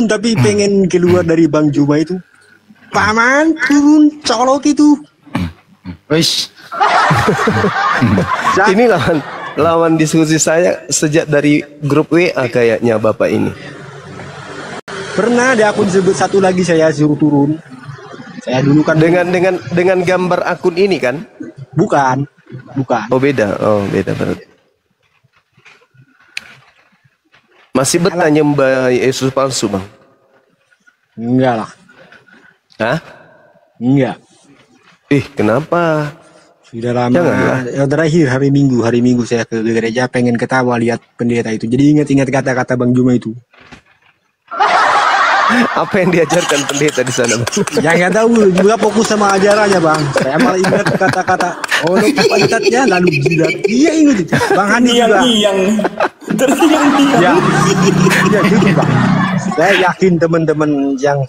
turun tapi pengen keluar dari Bang Juma itu. Paman turun colok itu. Wis. Ini lawan diskusi saya sejak dari grup WA kayaknya Bapak ini. Pernah di akun sebut satu lagi saya suruh turun. Saya dulu kan dengan gambar akun ini kan? bukan. Oh beda berarti. Masih betah nyembah Yesus palsu, Bang? Enggak lah. Hah? Enggak. Kenapa? Sudah lama. Janganlah. Yang terakhir hari Minggu saya ke gereja pengen ketawa lihat pendeta itu. Jadi ingat kata-kata Bang Juma itu. Apa yang diajarkan pendeta di sana, Bang? Ya nggak tahu, juga fokus sama ajarannya, Bang. Saya malah ingat kata-kata pantatnya lalu jilat. Iya ingat itu. Bang Hani juga. Ya, gitu, Bang. Saya yakin teman-teman yang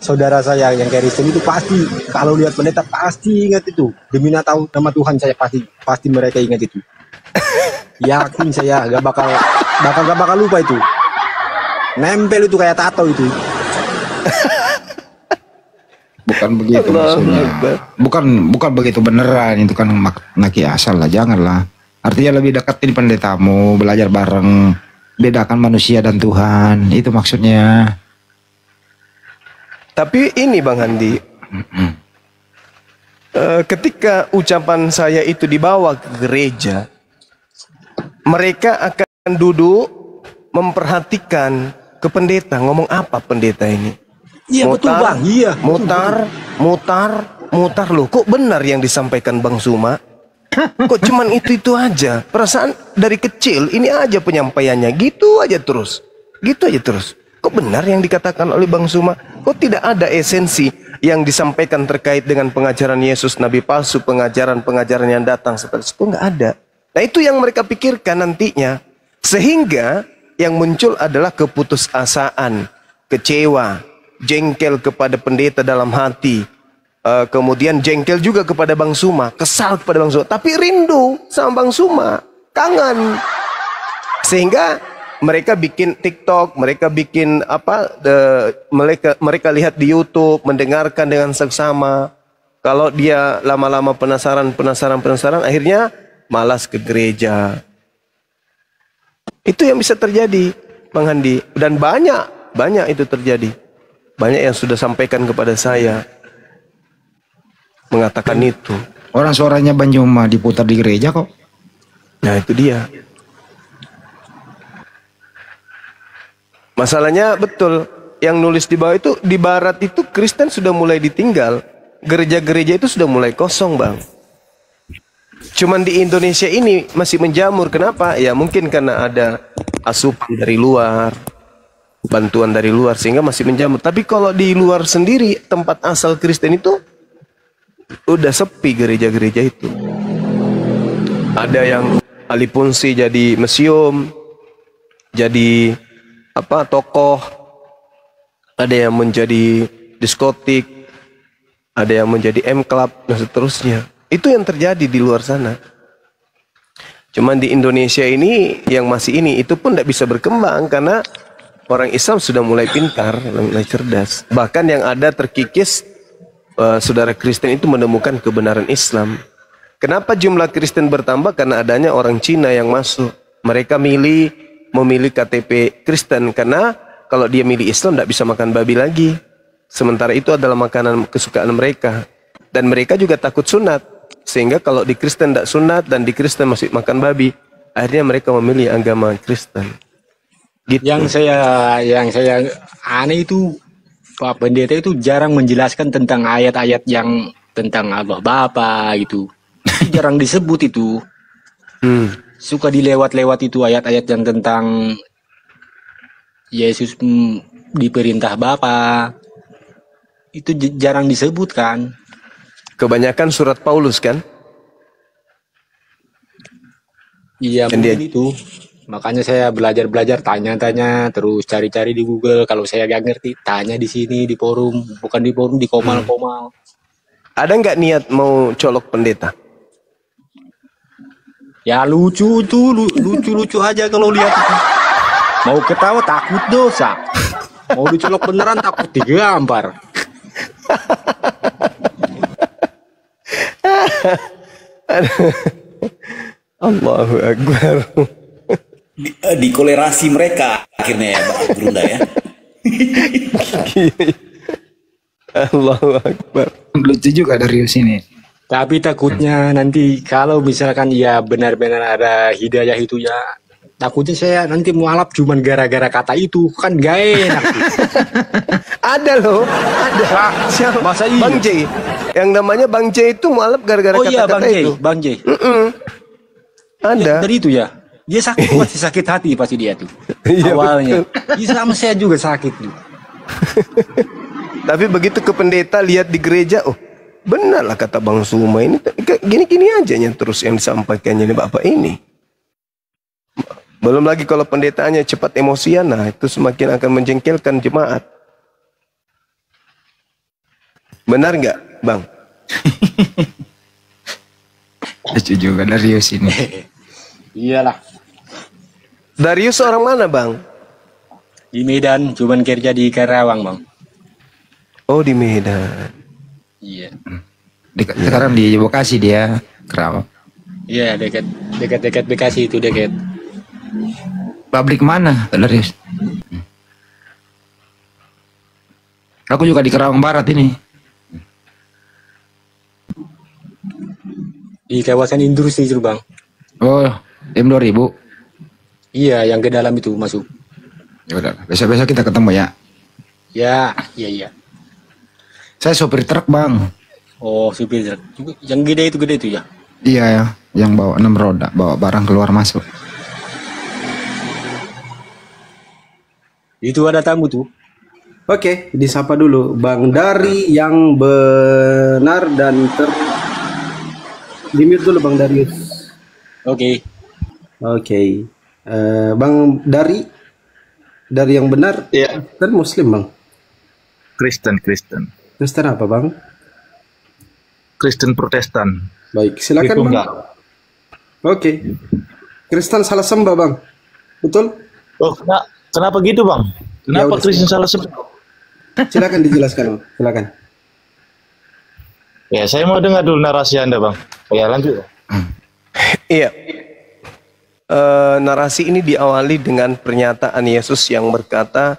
saudara saya yang Kristen itu pasti kalau lihat pendeta pasti ingat itu. Demi nama Tuhan saya pasti mereka ingat itu. Yakin saya gak bakal lupa itu. Nempel itu kayak tato itu. Bukan begitu maksudnya. Bukan begitu beneran, itu kan makna kiasan lah, janganlah. Artinya lebih deketin pendetamu, belajar bareng, bedakan manusia dan Tuhan, itu maksudnya. Tapi ini Bang Handi, ketika ucapan saya itu dibawa ke gereja, mereka akan duduk memperhatikan ke pendeta, ngomong apa pendeta ini. Iya betul Bang, iya. Mutar loh, kok benar yang disampaikan Bang Suma? Kok cuman itu aja? Perasaan dari kecil ini aja penyampaiannya, gitu aja terus. Kok benar yang dikatakan oleh Bang Suma? Kok tidak ada esensi yang disampaikan terkait dengan pengajaran Yesus, Nabi palsu, pengajaran yang datang seperti itu? Nggak ada. Nah itu yang mereka pikirkan nantinya. Sehingga yang muncul adalah keputusasaan, kecewa, jengkel kepada pendeta dalam hati. Kemudian jengkel juga kepada Bang Suma, kesal kepada Bang Suma, tapi rindu sama Bang Suma, kangen. Sehingga mereka bikin TikTok, mereka bikin mereka lihat di YouTube, mendengarkan dengan seksama. Kalau dia lama-lama penasaran, akhirnya malas ke gereja. Itu yang bisa terjadi, Bang Handi. Dan banyak itu terjadi. Banyak yang sudah sampaikan kepada saya, mengatakan itu. Orang suaranya Bang Juma diputar di gereja kok. Nah itu dia. Masalahnya betul, yang nulis di bawah itu, di barat itu Kristen sudah mulai ditinggal. Gereja-gereja itu sudah mulai kosong, Bang. Cuman di Indonesia ini masih menjamur. Kenapa? Ya mungkin karena ada asupan dari luar, bantuan dari luar, sehingga masih menjamur. Tapi kalau di luar sendiri, tempat asal Kristen itu udah sepi gereja-gereja itu. Ada yang alih fungsi jadi museum, jadi tokoh, ada yang menjadi diskotik, ada yang menjadi M-Club dan seterusnya. Itu yang terjadi di luar sana. Cuman di Indonesia ini yang masih ini, itu pun tidak bisa berkembang karena orang Islam sudah mulai pintar, mulai cerdas. Bahkan yang ada terkikis, saudara Kristen itu menemukan kebenaran Islam. Kenapa jumlah Kristen bertambah? Karena adanya orang Cina yang masuk. Mereka memilih KTP Kristen karena kalau dia milih Islam tidak bisa makan babi lagi. Sementara itu adalah makanan kesukaan mereka. Dan mereka juga takut sunat. Sehingga kalau di Kristen tidak sunat dan di Kristen masih makan babi, akhirnya mereka memilih agama Kristen. Gitu. Yang saya aneh itu Pak Pendeta itu jarang menjelaskan tentang ayat-ayat yang tentang Allah Bapa gitu. Jarang disebut itu. Suka dilewat-lewat itu ayat-ayat yang tentang Yesus diperintah Bapa. Itu jarang disebutkan. Kebanyakan surat Paulus kan? Iya mungkin itu. Makanya saya belajar tanya-tanya, terus cari-cari di Google. Kalau saya gak ngerti, tanya di sini di forum, bukan di forum, di komal-komal. Ada nggak niat mau colok pendeta? Ya lucu aja kalau lihat itu. Mau ketawa takut dosa. Mau dicolok beneran takut digampar. Allahu Akbar. Dikolerasi mereka akhirnya ya Bang Brunda ya. Allahu Akbar. Lucu juga Darius ini. Tapi takutnya nanti kalau misalkan ya benar-benar ada hidayah itu ya, takutnya saya nanti mualaf cuman gara-gara kata itu, kan gak enak. Ada loh, ada. Siapa? Masa iya? Bang J. Yang namanya Bang J itu mualaf gara-gara Oh iya, kata-kata Bang J, itu. Bang J. Ada. Dari itu ya. Dia sakit, pasti sakit hati pasti dia tuh. Iya, Awalnya. Iya, sama saya juga sakit tuh. Tapi begitu ke pendeta lihat di gereja, oh benar lah kata Bang Suma ini gini-gini aja yang terus yang disampaikannya ini Bapak ini. Belum lagi kalau pendetanya cepat emosian, nah itu semakin akan menjengkelkan jemaat. Benar nggak, Bang? Lucu juga Darius ini. Iyalah. Darius orang mana, Bang? Di Medan, cuman kerja di Karawang, Bang. Oh, di Medan. Iya. Sekarang di Bekasi dia, Kerawang. Iya, dekat Bekasi itu dekat. Pabrik mana, Darius? Aku juga di Kerawang Barat ini. Di kawasan industri itu, Bang. Oh, M2000. Iya, yang ke dalam itu masuk. Ya udah, besok-besok kita ketemu ya. Ya, iya. Saya sopir truk, Bang. Oh, supir truk. Yang gede itu ya. Iya ya, yang bawa 6 roda, bawa barang keluar masuk. Itu ada tamu tuh. Oke, disapa dulu Bang Dari yang benar dan di-mute dulu Bang Darius. Oke. Bang Dari yang benar. Iya. Kan Muslim Bang. Kristen Kristen apa Bang? Kristen Protestan. Baik, silakan Bang. Enggak. Oke. Kristen salah sembah Bang. Betul? Oh, kenapa gitu Bang? Ya Kenapa udah, Kristen salah sembah? Silakan dijelaskan Bang. Silakan. Ya, saya mau dengar dulu narasi Anda Bang. Ya, lanjut. Iya. Narasi ini diawali dengan pernyataan Yesus yang berkata,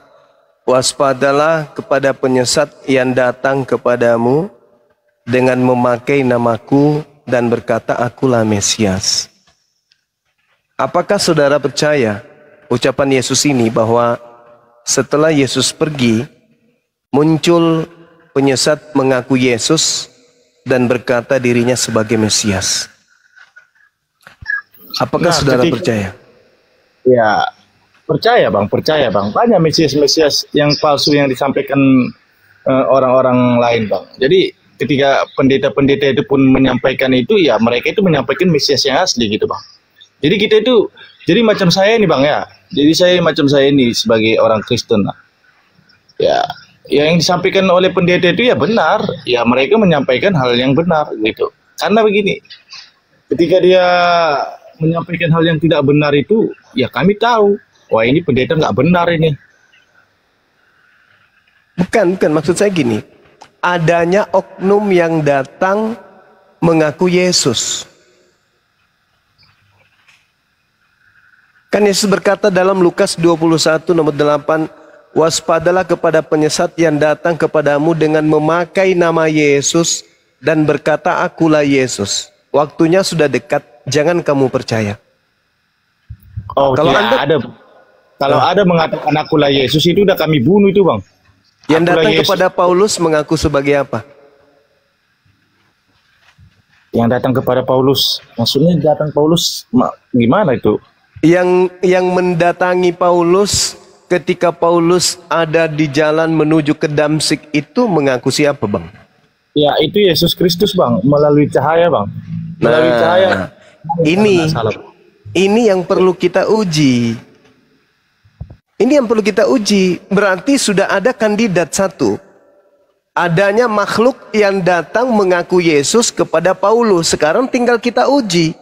waspadalah kepada penyesat yang datang kepadamu dengan memakai namaku dan berkata akulah Mesias. Apakah saudara percaya ucapan Yesus ini bahwa setelah Yesus pergi, muncul penyesat mengaku Yesus dan berkata dirinya sebagai Mesias? Apakah saudara percaya? Ya, percaya Bang. Banyak Mesias yang palsu yang disampaikan orang-orang lain Bang. Jadi ketika pendeta-pendeta itu pun menyampaikan itu, ya mereka itu menyampaikan Mesias yang asli gitu Bang. Jadi kita itu, jadi macam saya ini Bang ya. Jadi saya macam saya ini sebagai orang Kristen. Ya, yang disampaikan oleh pendeta itu ya benar. Ya mereka menyampaikan hal yang benar gitu. Karena begini, ketika dia menyampaikan hal yang tidak benar itu, ya kami tahu, wah ini pendeta nggak benar ini. Bukan, maksud saya gini, adanya oknum yang datang mengaku Yesus. Kan Yesus berkata dalam Lukas 21 nomor 8, waspadalah kepada penyesat yang datang kepadamu dengan memakai nama Yesus dan berkata akulah Yesus. Waktunya sudah dekat, jangan kamu percaya. Oh, Kalau ada mengatakan akulah Yesus itu udah kami bunuh itu Bang. Yang Akulah datang Yesus. kepada Paulus mengaku sebagai apa? Yang datang kepada Paulus, maksudnya datang Paulus gimana itu? Yang mendatangi Paulus ketika Paulus ada di jalan menuju ke Damsik itu mengaku siapa Bang? Ya itu Yesus Kristus Bang, melalui cahaya Bang. Melalui cahaya. Ini yang perlu kita uji. Ini yang perlu kita uji. Berarti sudah ada kandidat satu. Adanya makhluk yang datang mengaku Yesus kepada Paulus. Sekarang tinggal kita uji.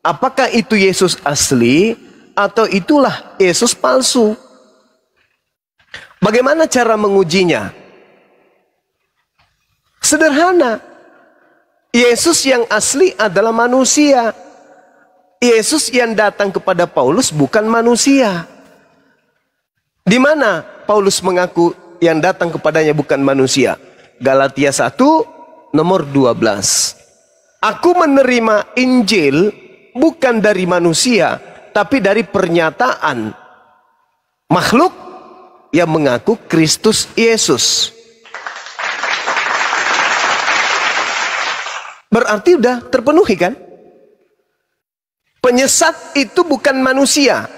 Apakah itu Yesus asli atau itulah Yesus palsu? Bagaimana cara mengujinya? Sederhana. Yesus yang asli adalah manusia. Yesus yang datang kepada Paulus bukan manusia. Di mana Paulus mengaku yang datang kepadanya bukan manusia? Galatia 1 nomor 12. Aku menerima Injil bukan dari manusia, tapi dari pernyataan makhluk yang mengaku Kristus Yesus. Berarti udah terpenuhi kan? Penyesat itu bukan manusia.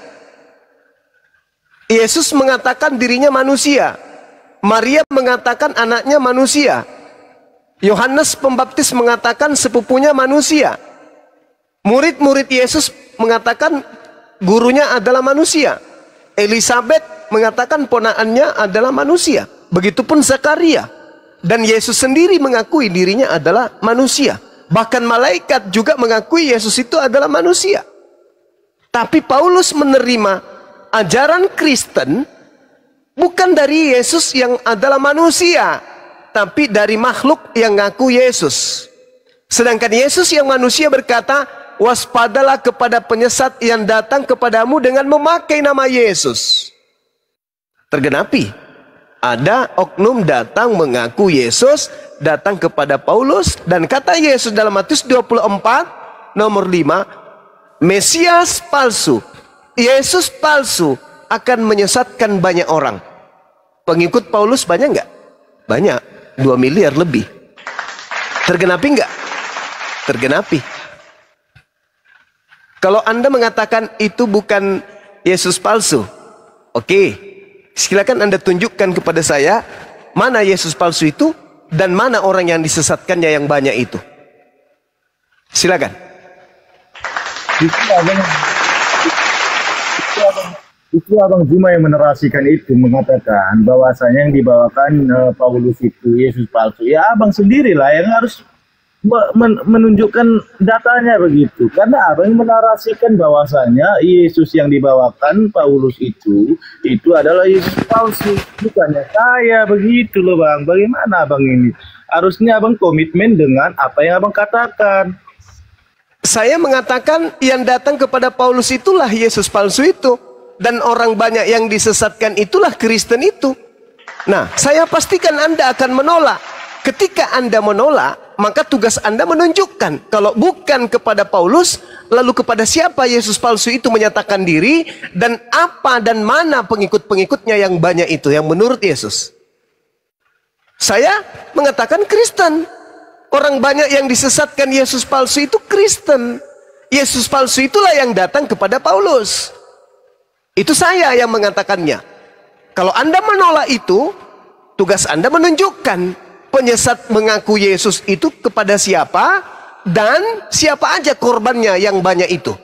Yesus mengatakan dirinya manusia. Maria mengatakan anaknya manusia. Yohanes Pembaptis mengatakan sepupunya manusia. Murid-murid Yesus mengatakan gurunya adalah manusia. Elizabeth mengatakan ponakannya adalah manusia. Begitupun Zakaria. Dan Yesus sendiri mengakui dirinya adalah manusia. Bahkan malaikat juga mengakui Yesus itu adalah manusia. Tapi Paulus menerima ajaran Kristen bukan dari Yesus yang adalah manusia, tapi dari makhluk yang ngaku Yesus. Sedangkan Yesus yang manusia berkata, waspadalah kepada penyesat yang datang kepadamu dengan memakai nama Yesus. Tergenapi. Ada oknum datang mengaku Yesus, datang kepada Paulus, dan kata Yesus dalam Matius 24 nomor 5, Mesias palsu, Yesus palsu akan menyesatkan banyak orang. Pengikut Paulus banyak nggak? Banyak, 2 miliar lebih. Tergenapi nggak? Tergenapi. Kalau Anda mengatakan itu bukan Yesus palsu, oke. Silakan Anda tunjukkan kepada saya mana Yesus palsu itu dan mana orang yang disesatkannya yang banyak itu. Silakan. Itu Abang Juma yang menerasikan itu, mengatakan bahwasanya yang dibawakan Paulus itu Yesus palsu. Ya Abang sendirilah yang harus menunjukkan datanya begitu. Karena Abang menarasikan bahwasanya Yesus yang dibawakan Paulus itu adalah Yesus palsu. Bukannya saya begitu loh Bang. Bagaimana Abang ini? Harusnya Abang komitmen dengan apa yang Abang katakan. Saya mengatakan yang datang kepada Paulus itulah Yesus palsu itu. Dan orang banyak yang disesatkan itulah Kristen itu. Nah, saya pastikan Anda akan menolak. Ketika Anda menolak, maka tugas Anda menunjukkan. Kalau bukan kepada Paulus, lalu kepada siapa Yesus palsu itu menyatakan diri, dan apa dan mana pengikut-pengikutnya yang banyak itu, yang menurut Yesus. Saya mengatakan Kristen. Orang banyak yang disesatkan Yesus palsu itu Kristen. Yesus palsu itulah yang datang kepada Paulus. Itu saya yang mengatakannya. Kalau Anda menolak itu, tugas Anda menunjukkan penyesat mengaku Yesus itu kepada siapa dan siapa aja korbannya yang banyak itu.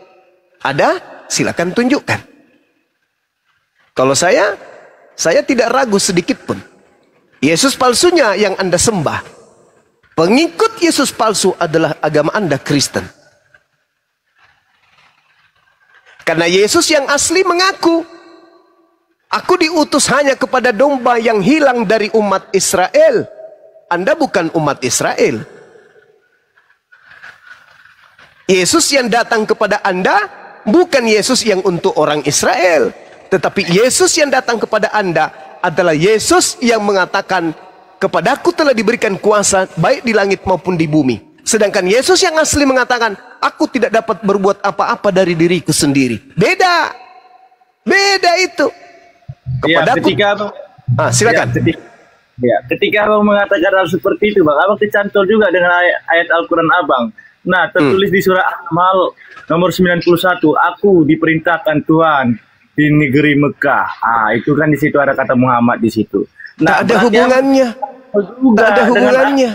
Ada? Silakan tunjukkan. Kalau saya tidak ragu sedikit pun. Yesus palsunya yang Anda sembah. Pengikut Yesus palsu adalah agama Anda Kristen. Karena Yesus yang asli mengaku, aku diutus hanya kepada domba yang hilang dari umat Israel. Anda bukan umat Israel. Yesus yang datang kepada Anda bukan Yesus yang untuk orang Israel. Tetapi Yesus yang datang kepada Anda adalah Yesus yang mengatakan, kepadaku telah diberikan kuasa baik di langit maupun di bumi. Sedangkan Yesus yang asli mengatakan, aku tidak dapat berbuat apa-apa dari diriku sendiri. Beda. Beda itu. Kepadaku. Silakan. Ketika Abang mengatakan hal seperti itu, Bang, Abang kecantol juga dengan ayat Al-Quran Abang. Nah, tertulis di surah Al-Mal nomor 91, aku diperintahkan Tuhan di negeri Mekah. Itu kan di situ ada kata Muhammad di situ. Nah, tak ada hubungannya. Tak ada hubungannya.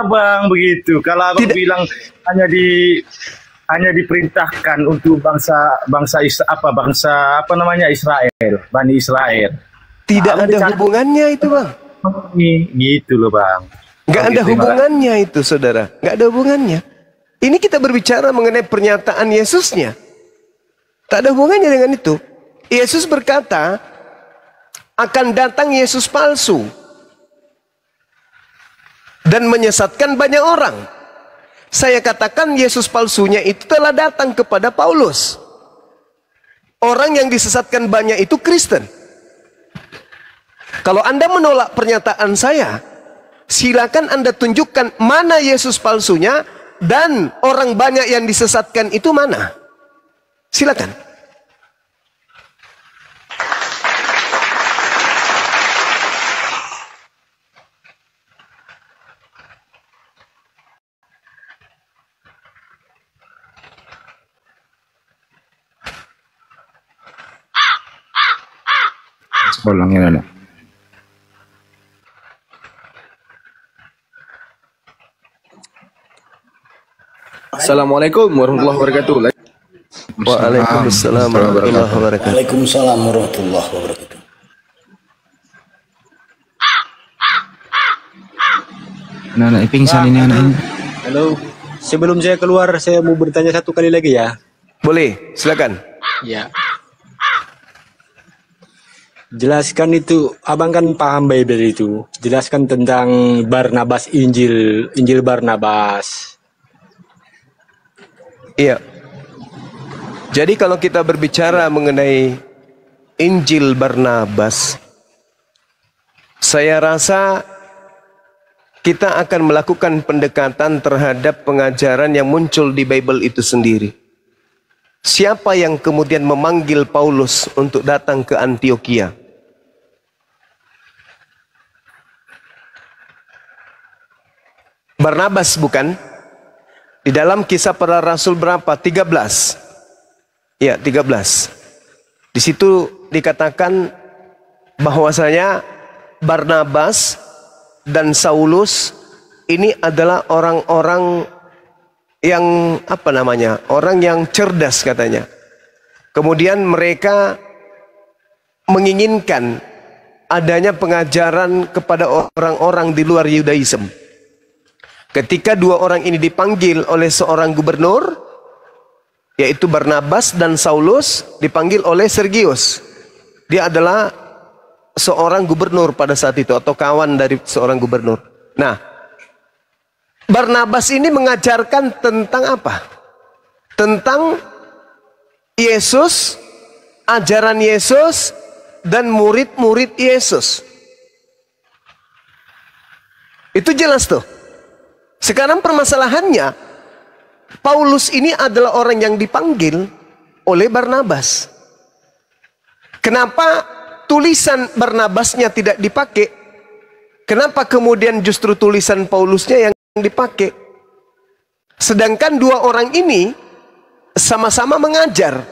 Abang begitu. Kalau Abang bilang hanya diperintahkan untuk bangsa Israel, Bani Israel. Tidak ada hubungannya itu, Bang. Gitu loh Bang. Nggak ada hubungannya itu, saudara. Nggak ada hubungannya. Ini kita berbicara mengenai pernyataan Yesusnya. Tak ada hubungannya dengan itu. Yesus berkata, akan datang Yesus palsu dan menyesatkan banyak orang. Saya katakan Yesus palsunya itu telah datang kepada Paulus. Orang yang disesatkan banyak itu Kristen. Kalau Anda menolak pernyataan saya, silakan Anda tunjukkan mana Yesus palsunya dan orang banyak yang disesatkan itu mana. Silakan. Ulangnya ada. Assalamualaikum warahmatullahi wabarakatuh. Waalaikumsalam warahmatullahi wabarakatuh. Waalaikumsalam warahmatullahi wabarakatuh. Anak pingsan ini anak ini. Halo, sebelum saya keluar, saya mau bertanya satu kali lagi ya. Boleh, silakan. Ya. Jelaskan itu, abang kan paham Bible itu. Jelaskan tentang Barnabas, Injil Barnabas. Iya. Jadi kalau kita berbicara mengenai Injil Barnabas, saya rasa kita akan melakukan pendekatan terhadap pengajaran yang muncul di Bible itu sendiri. Siapa yang kemudian memanggil Paulus untuk datang ke Antioquia? Barnabas bukan? Di dalam Kisah Para Rasul berapa? 13. Ya, 13. Di situ dikatakan bahwasanya Barnabas dan Saulus ini adalah orang-orang yang orang yang cerdas katanya. Kemudian mereka menginginkan adanya pengajaran kepada orang-orang di luar Yudaism. Ketika dua orang ini dipanggil oleh seorang gubernur, yaitu Barnabas dan Saulus, dipanggil oleh Sergius. Dia adalah seorang gubernur pada saat itu, atau kawan dari seorang gubernur. Nah, Barnabas ini mengajarkan tentang apa? Tentang Yesus, ajaran Yesus, dan murid-murid Yesus. Itu jelas tuh. Sekarang permasalahannya, Paulus ini adalah orang yang dipanggil oleh Barnabas. Kenapa tulisan Barnabasnya tidak dipakai? Kenapa kemudian justru tulisan Paulusnya yang dipakai? Sedangkan dua orang ini sama-sama mengajar.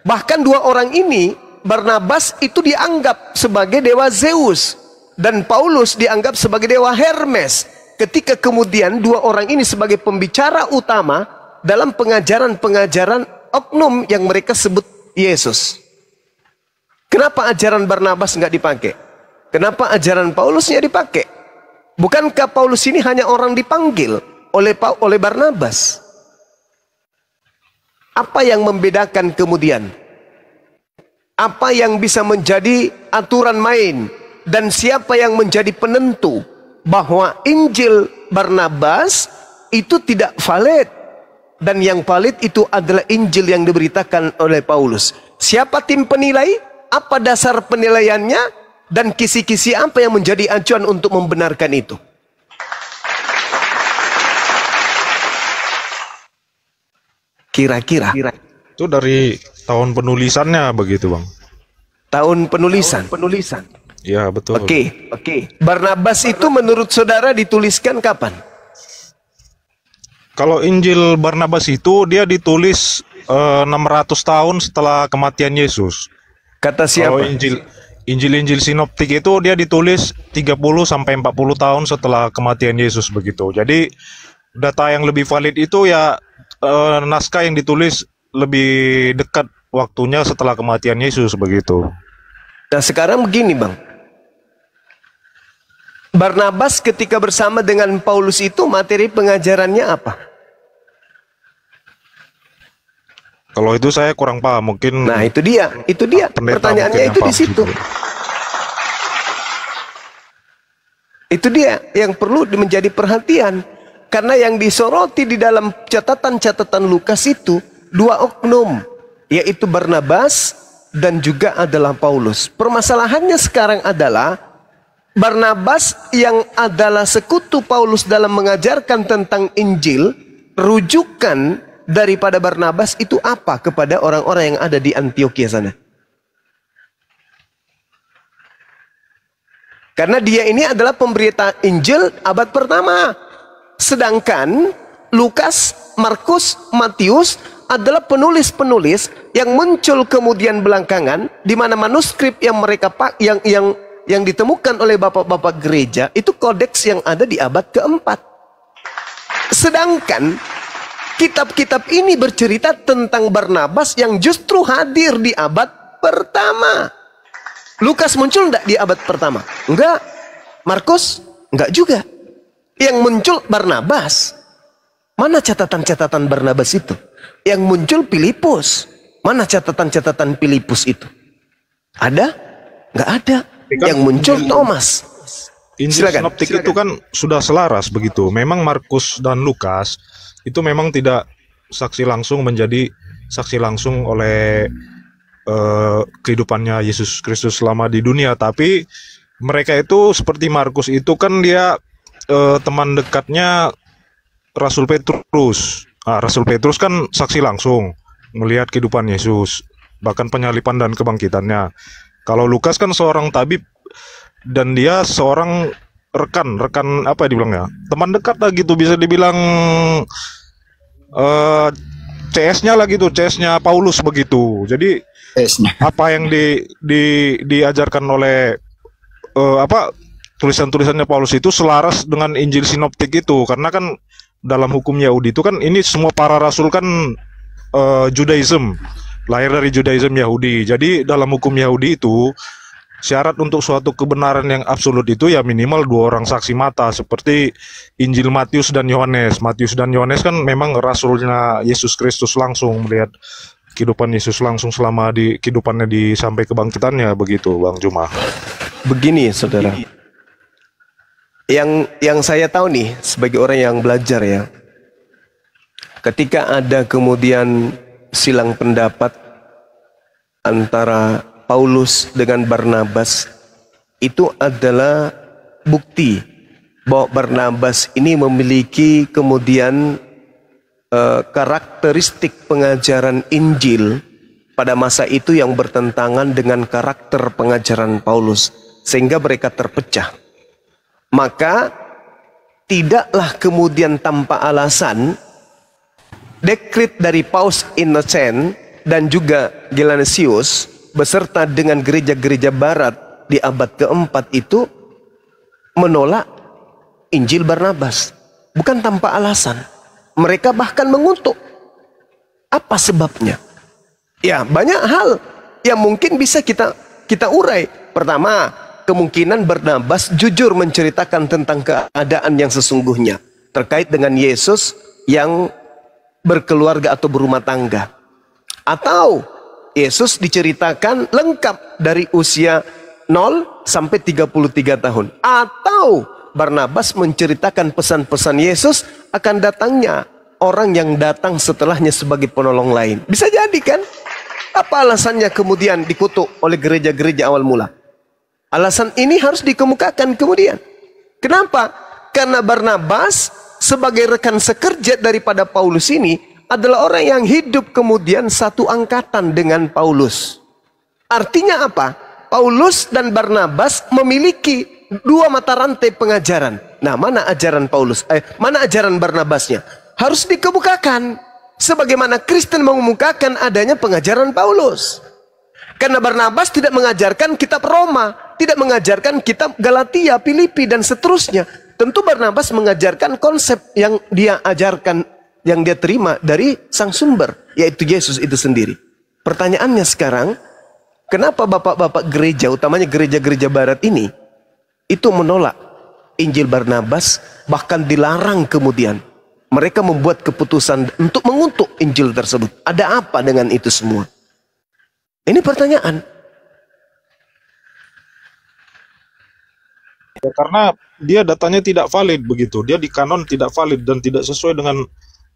Bahkan dua orang ini, Barnabas itu dianggap sebagai dewa Zeus dan Paulus dianggap sebagai dewa Hermes. Ketika kemudian dua orang ini sebagai pembicara utama dalam pengajaran-pengajaran oknum yang mereka sebut Yesus. Kenapa ajaran Barnabas nggak dipakai? Kenapa ajaran Paulusnya dipakai? Bukankah Paulus ini hanya orang dipanggil oleh Barnabas? Apa yang membedakan kemudian? Apa yang bisa menjadi aturan main? Dan siapa yang menjadi penentu bahwa Injil Barnabas itu tidak valid, dan yang valid itu adalah Injil yang diberitakan oleh Paulus? Siapa tim penilai? Apa dasar penilaiannya? Dan kisi-kisi apa yang menjadi acuan untuk membenarkan itu? Kira-kira Itu dari tahun penulisannya begitu, Bang. tahun penulisan. Ya, betul. Oke. Barnabas itu menurut saudara dituliskan kapan? Kalau Injil Barnabas itu dia ditulis 600 tahun setelah kematian Yesus. Kata Kalau siapa? Injil sinoptik itu dia ditulis 30 sampai 40 tahun setelah kematian Yesus begitu. Jadi data yang lebih valid itu ya naskah yang ditulis lebih dekat waktunya setelah kematian Yesus begitu. Nah sekarang begini Bang, Barnabas ketika bersama dengan Paulus itu materi pengajarannya apa? Kalau itu saya kurang paham, mungkin. Nah itu dia pendeta pertanyaannya mungkin itu yang di paham situ. gitu. Itu dia yang perlu menjadi perhatian. Karena yang disoroti di dalam catatan-catatan Lukas itu dua oknum, yaitu Barnabas dan juga adalah Paulus. Permasalahannya sekarang adalah Barnabas yang adalah sekutu Paulus dalam mengajarkan tentang Injil, rujukan daripada Barnabas itu apa kepada orang-orang yang ada di Antioquia sana? Karena dia ini adalah pemberita Injil abad pertama. Sedangkan Lukas, Markus, Matius adalah penulis-penulis yang muncul kemudian belakangan, di mana manuskrip yang mereka yang ditemukan oleh bapak-bapak gereja itu kodeks yang ada di abad keempat. Sedangkan kitab-kitab ini bercerita tentang Barnabas yang justru hadir di abad pertama. Lukas muncul enggak di abad pertama? Enggak. Markus? Enggak juga. Yang muncul Barnabas. Mana catatan-catatan Barnabas itu? Yang muncul Filipus. Mana catatan-catatan Filipus itu? Ada? Enggak ada. Yang muncul Thomas. Injil Sinoptik itu kan sudah selaras begitu. Memang Markus dan Lukas itu memang tidak saksi langsung menjadi saksi langsung oleh kehidupannya Yesus Kristus selama di dunia, tapi mereka itu seperti Markus itu kan dia teman dekatnya Rasul Petrus. Rasul Petrus kan saksi langsung melihat kehidupan Yesus, bahkan penyaliban dan kebangkitannya. Kalau Lukas kan seorang tabib dan dia seorang rekan apa dibilangnya, teman dekat lah gitu, bisa dibilang CS-nya lah gitu, CS-nya Paulus begitu. Jadi apa yang diajarkan oleh tulisan-tulisannya Paulus itu selaras dengan Injil Sinoptik itu, karena kan dalam hukum Yahudi itu kan ini semua para rasul kan Judaism, lahir dari Judaism Yahudi. Jadi dalam hukum Yahudi itu syarat untuk suatu kebenaran yang absolut itu ya minimal 2 orang saksi mata, seperti Injil Matius dan Yohanes. Matius dan Yohanes kan memang rasulnya Yesus Kristus langsung, melihat kehidupan Yesus langsung selama di kehidupannya sampai kebangkitannya, begitu Bang Juma. Begini saudara, yang saya tahu nih sebagai orang yang belajar ya, ketika ada kemudian silang pendapat antara Paulus dengan Barnabas, itu adalah bukti bahwa Barnabas ini memiliki kemudian karakteristik pengajaran Injil pada masa itu yang bertentangan dengan karakter pengajaran Paulus, sehingga mereka terpecah. Maka tidaklah kemudian tanpa alasan dekret dari Paus Innocent dan juga Gelasius beserta dengan gereja-gereja barat di abad keempat itu menolak Injil Barnabas. Bukan tanpa alasan. Mereka bahkan mengutuk. Apa sebabnya? Ya, banyak hal yang mungkin bisa kita urai. Pertama, kemungkinan Barnabas jujur menceritakan tentang keadaan yang sesungguhnya terkait dengan Yesus yang berkeluarga atau berumah tangga. Atau Yesus diceritakan lengkap dari usia 0 sampai 33 tahun. Atau Barnabas menceritakan pesan-pesan Yesus akan datangnya orang yang datang setelahnya sebagai penolong lain. Bisa jadi kan? Apa alasannya kemudian dikutuk oleh gereja-gereja awal mula? Alasan ini harus dikemukakan kemudian. Kenapa? Karena Barnabas sebagai rekan sekerja daripada Paulus ini adalah orang yang hidup kemudian satu angkatan dengan Paulus. Artinya apa? Paulus dan Barnabas memiliki 2 mata rantai pengajaran. Nah, mana ajaran Paulus? Mana ajaran Barnabasnya? Harus dikemukakan. Sebagaimana Kristen mengemukakan adanya pengajaran Paulus. Karena Barnabas tidak mengajarkan kitab Roma, tidak mengajarkan kitab Galatia, Filipi, dan seterusnya. Tentu Barnabas mengajarkan konsep yang dia ajarkan, yang dia terima dari sang sumber, yaitu Yesus itu sendiri. Pertanyaannya sekarang, kenapa bapak-bapak gereja, utamanya gereja-gereja barat ini, itu menolak Injil Barnabas, bahkan dilarang kemudian. Mereka membuat keputusan untuk mengutuk Injil tersebut. Ada apa dengan itu semua? Ini pertanyaan. Ya, karena dia datanya tidak valid begitu. Dia di kanon tidak valid dan tidak sesuai dengan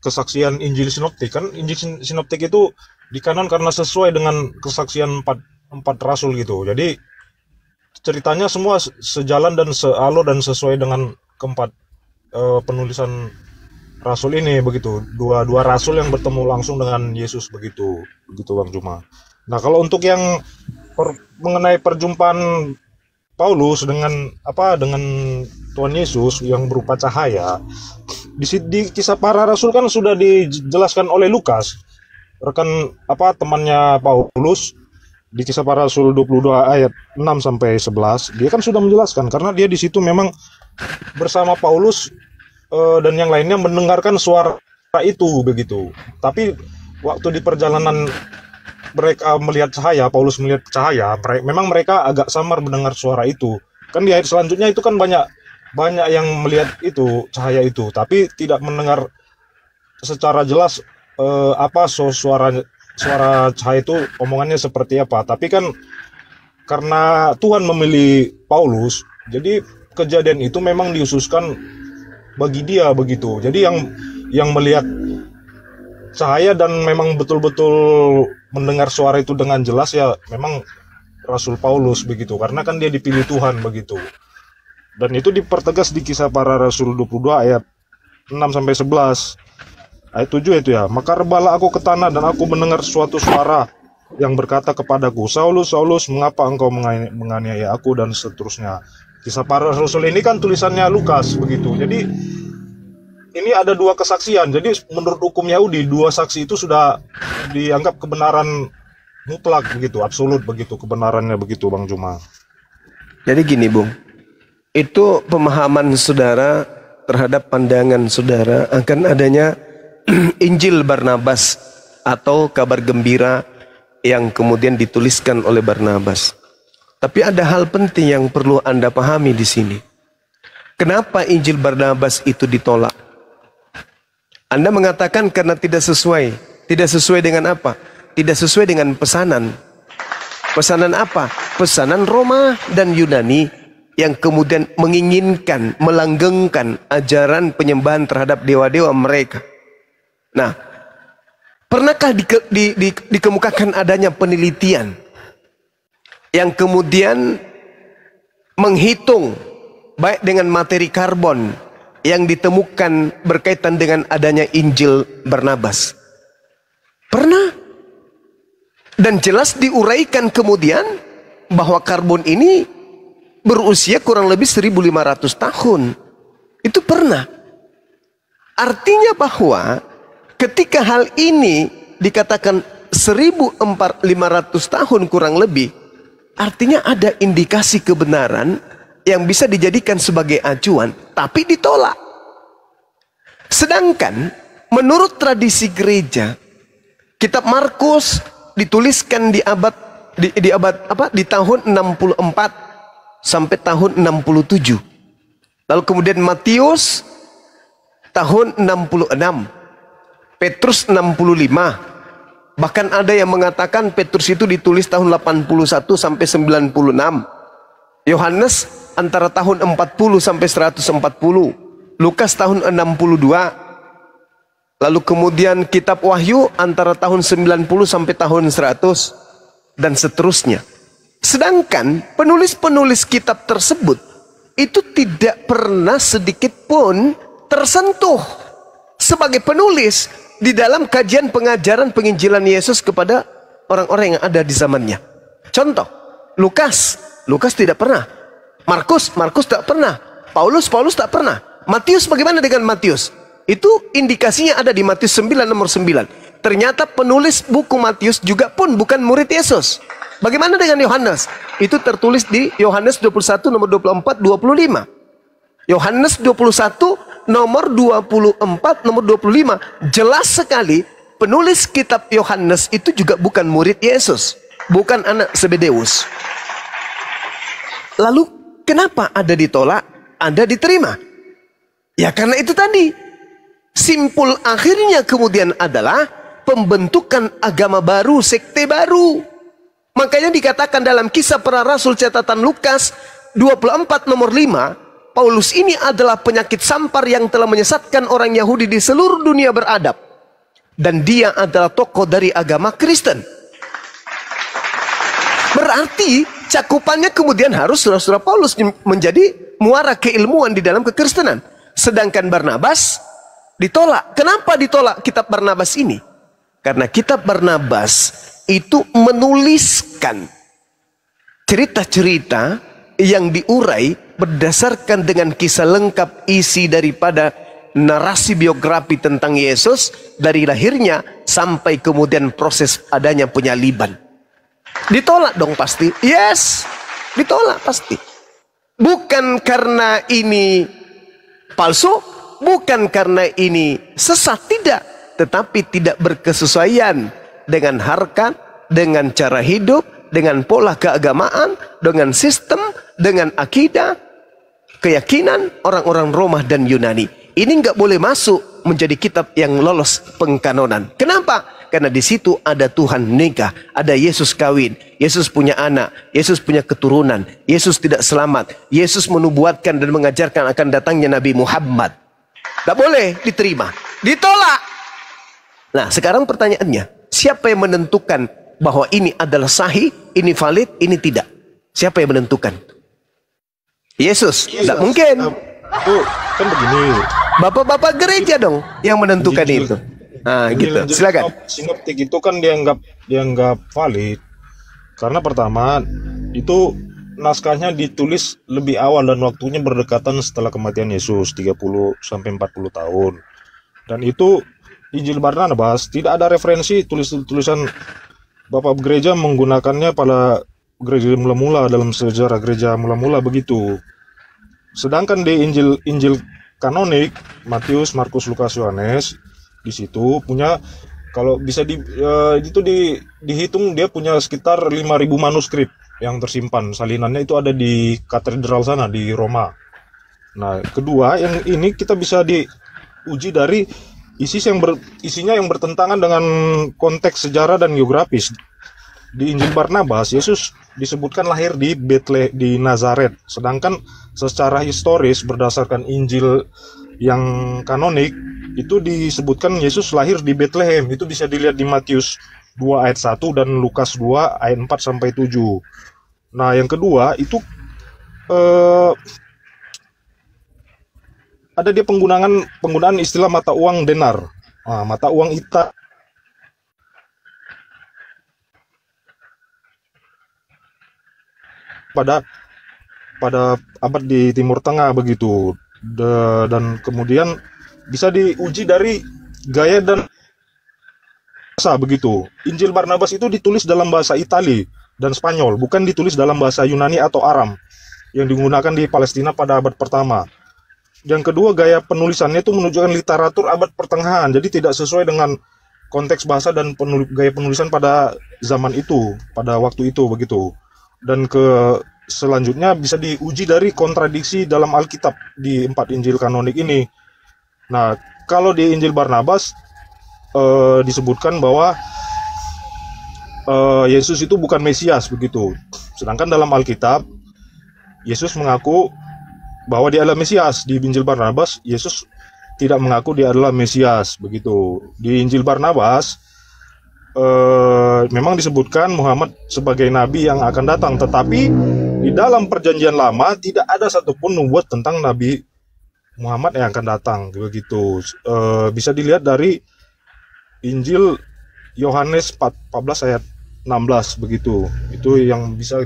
kesaksian Injil Sinoptik. Kan Injil Sinoptik itu di kanon karena sesuai dengan kesaksian empat rasul gitu. Jadi ceritanya semua sejalan dan sealur dan sesuai dengan keempat penulisan rasul ini begitu. Dua rasul yang bertemu langsung dengan Yesus begitu Bang Juma. Nah, kalau untuk yang mengenai perjumpaan Paulus dengan Tuhan Yesus yang berupa cahaya, di kisah para rasul kan sudah dijelaskan oleh Lukas, rekan temannya Paulus, di kisah para rasul 22 ayat 6 sampai 11. Dia kan sudah menjelaskan karena dia di situ memang bersama Paulus dan yang lainnya mendengarkan suara itu begitu. Tapi waktu di perjalanan mereka melihat cahaya, Paulus melihat cahaya, memang mereka agak samar mendengar suara itu. Kan di ayat selanjutnya itu kan banyak yang melihat itu cahaya itu, tapi tidak mendengar secara jelas suara cahaya itu omongannya seperti apa. Tapi kan karena Tuhan memilih Paulus, jadi kejadian itu memang diususkan bagi dia begitu. Jadi yang melihat cahaya dan memang betul-betul mendengar suara itu dengan jelas ya memang Rasul Paulus begitu, karena kan dia dipilih Tuhan begitu. Dan itu dipertegas di kisah para rasul 22 ayat 6 sampai 11. Ayat 7 itu ya. Maka rebalah aku ke tanah dan aku mendengar suatu suara yang berkata kepadaku, Saulus, Saulus, mengapa engkau menganiaya aku, dan seterusnya. Kisah para rasul ini kan tulisannya Lukas begitu. Jadi ini ada dua kesaksian. Jadi menurut hukum Yahudi, dua saksi itu sudah dianggap kebenaran mutlak begitu, absolut begitu kebenarannya begitu, Bang Juma. Jadi gini, Bung. Itu pemahaman saudara terhadap pandangan saudara akan adanya Injil Barnabas atau kabar gembira yang kemudian dituliskan oleh Barnabas. Tapi ada hal penting yang perlu Anda pahami di sini. Kenapa Injil Barnabas itu ditolak? Anda mengatakan karena tidak sesuai. Tidak sesuai dengan apa? Tidak sesuai dengan pesanan. Pesanan apa? Pesanan Roma dan Yunani yang kemudian menginginkan, melanggengkan ajaran penyembahan terhadap dewa-dewa mereka. Nah, pernahkah dikemukakan adanya penelitian yang kemudian menghitung baik dengan materi karbon yang ditemukan berkaitan dengan adanya Injil Barnabas? Pernah. Dan jelas diuraikan kemudian bahwa karbon ini berusia kurang lebih 1500 tahun. Itu pernah. Artinya bahwa ketika hal ini dikatakan 1500 tahun kurang lebih, artinya ada indikasi kebenaran yang bisa dijadikan sebagai acuan, tapi ditolak. Sedangkan menurut tradisi gereja, kitab Markus dituliskan di tahun 64 sampai tahun 67. Lalu kemudian Matius tahun 66. Petrus 65. Bahkan ada yang mengatakan Petrus itu ditulis tahun 81 sampai 96. Yohanes antara tahun 40 sampai 140. Lukas tahun 62. Lalu kemudian kitab Wahyu antara tahun 90 sampai tahun 100 dan seterusnya. Sedangkan penulis-penulis kitab tersebut itu tidak pernah sedikit pun tersentuh sebagai penulis di dalam kajian pengajaran penginjilan Yesus kepada orang-orang yang ada di zamannya. Contoh, Lukas tidak pernah. Markus tak pernah. Paulus tak pernah. Matius, bagaimana dengan Matius? Itu indikasinya ada di Matius 9 nomor 9. Ternyata penulis buku Matius juga pun bukan murid Yesus. Bagaimana dengan Yohanes? Itu tertulis di Yohanes 21 nomor 24 25. Yohanes 21 nomor 24 nomor 25 jelas sekali penulis kitab Yohanes itu juga bukan murid Yesus, bukan anak Zebedeus. Lalu kenapa ada ditolak, ada diterima? Ya karena itu tadi. Simpul akhirnya kemudian adalah pembentukan agama baru, sekte baru. Makanya dikatakan dalam kisah para rasul catatan Lukas, 24 nomor 5, Paulus ini adalah penyakit sampar yang telah menyesatkan orang Yahudi di seluruh dunia beradab. Dan dia adalah tokoh dari agama Kristen. Berarti cakupannya kemudian harus saudara-saudara Paulus menjadi muara keilmuan di dalam kekristenan. Sedangkan Barnabas ditolak. Kenapa ditolak kitab Barnabas ini? Karena kitab Barnabas itu menuliskan cerita-cerita yang diurai berdasarkan dengan kisah lengkap isi daripada narasi biografi tentang Yesus dari lahirnya sampai kemudian proses adanya penyaliban. Ditolak dong pasti. Yes, ditolak pasti. Bukan karena ini palsu, bukan karena ini sesat, tidak. Tetapi tidak berkesesuaian dengan harkat, dengan cara hidup, dengan pola keagamaan, dengan sistem, dengan akidah, keyakinan orang-orang Roma dan Yunani. Ini nggak boleh masuk menjadi kitab yang lolos pengkanonan. Kenapa? Karena di situ ada Tuhan nikah, ada Yesus kawin, Yesus punya anak, Yesus punya keturunan, Yesus tidak selamat, Yesus menubuatkan dan mengajarkan akan datangnya Nabi Muhammad. Tidak boleh diterima, ditolak. Nah, sekarang pertanyaannya, siapa yang menentukan bahwa ini adalah sahih, ini valid, ini tidak? Siapa yang menentukan? Yesus. Tidak mungkin. Itu kan begini. Bapak-bapak gereja dong yang menentukan itu. Nah, gitu. Silakan. Sinoptik itu kan dianggap valid karena pertama itu naskahnya ditulis lebih awal dan waktunya berdekatan setelah kematian Yesus 30 sampai 40 tahun. Dan itu Injil Barnabas tidak ada referensi tulisan Bapak gereja menggunakannya pada gereja mula-mula dalam sejarah gereja mula-mula begitu. Sedangkan di Injil kanonik Matius, Markus, Lukas, Yohanes di situ punya, kalau bisa dihitung dia punya sekitar 5.000 manuskrip yang tersimpan. Salinannya itu ada di katedral sana di Roma. Nah, kedua yang ini kita bisa diuji dari isinya yang bertentangan dengan konteks sejarah dan geografis. Di Injil Barnabas, Yesus disebutkan lahir di Bethlehem di Nazaret. Sedangkan secara historis berdasarkan Injil yang kanonik itu disebutkan Yesus lahir di Bethlehem. Itu bisa dilihat di Matius 2 ayat 1 dan Lukas 2 ayat 4 sampai 7. Nah, yang kedua itu ada dia penggunaan istilah mata uang denar. Nah, mata uang ita pada abad di Timur Tengah begitu. Dan kemudian bisa diuji dari gaya dan bahasa begitu. Injil Barnabas itu ditulis dalam bahasa Itali dan Spanyol, bukan ditulis dalam bahasa Yunani atau Aram yang digunakan di Palestina pada abad pertama. Yang kedua, gaya penulisannya itu menunjukkan literatur abad pertengahan, jadi tidak sesuai dengan konteks bahasa dan gaya penulisan pada zaman itu, pada waktu itu begitu. Dan selanjutnya bisa diuji dari kontradiksi dalam Alkitab di 4 Injil kanonik ini. Nah, kalau di Injil Barnabas disebutkan bahwa Yesus itu bukan Mesias begitu. Sedangkan dalam Alkitab Yesus mengaku bahwa dia adalah Mesias. Di Injil Barnabas Yesus tidak mengaku dia adalah Mesias begitu. Di Injil Barnabas memang disebutkan Muhammad sebagai nabi yang akan datang, tetapi di dalam perjanjian lama tidak ada satupun nubuat tentang Nabi Muhammad yang akan datang begitu. Bisa dilihat dari Injil Yohanes 14 ayat 16 begitu. Itu yang bisa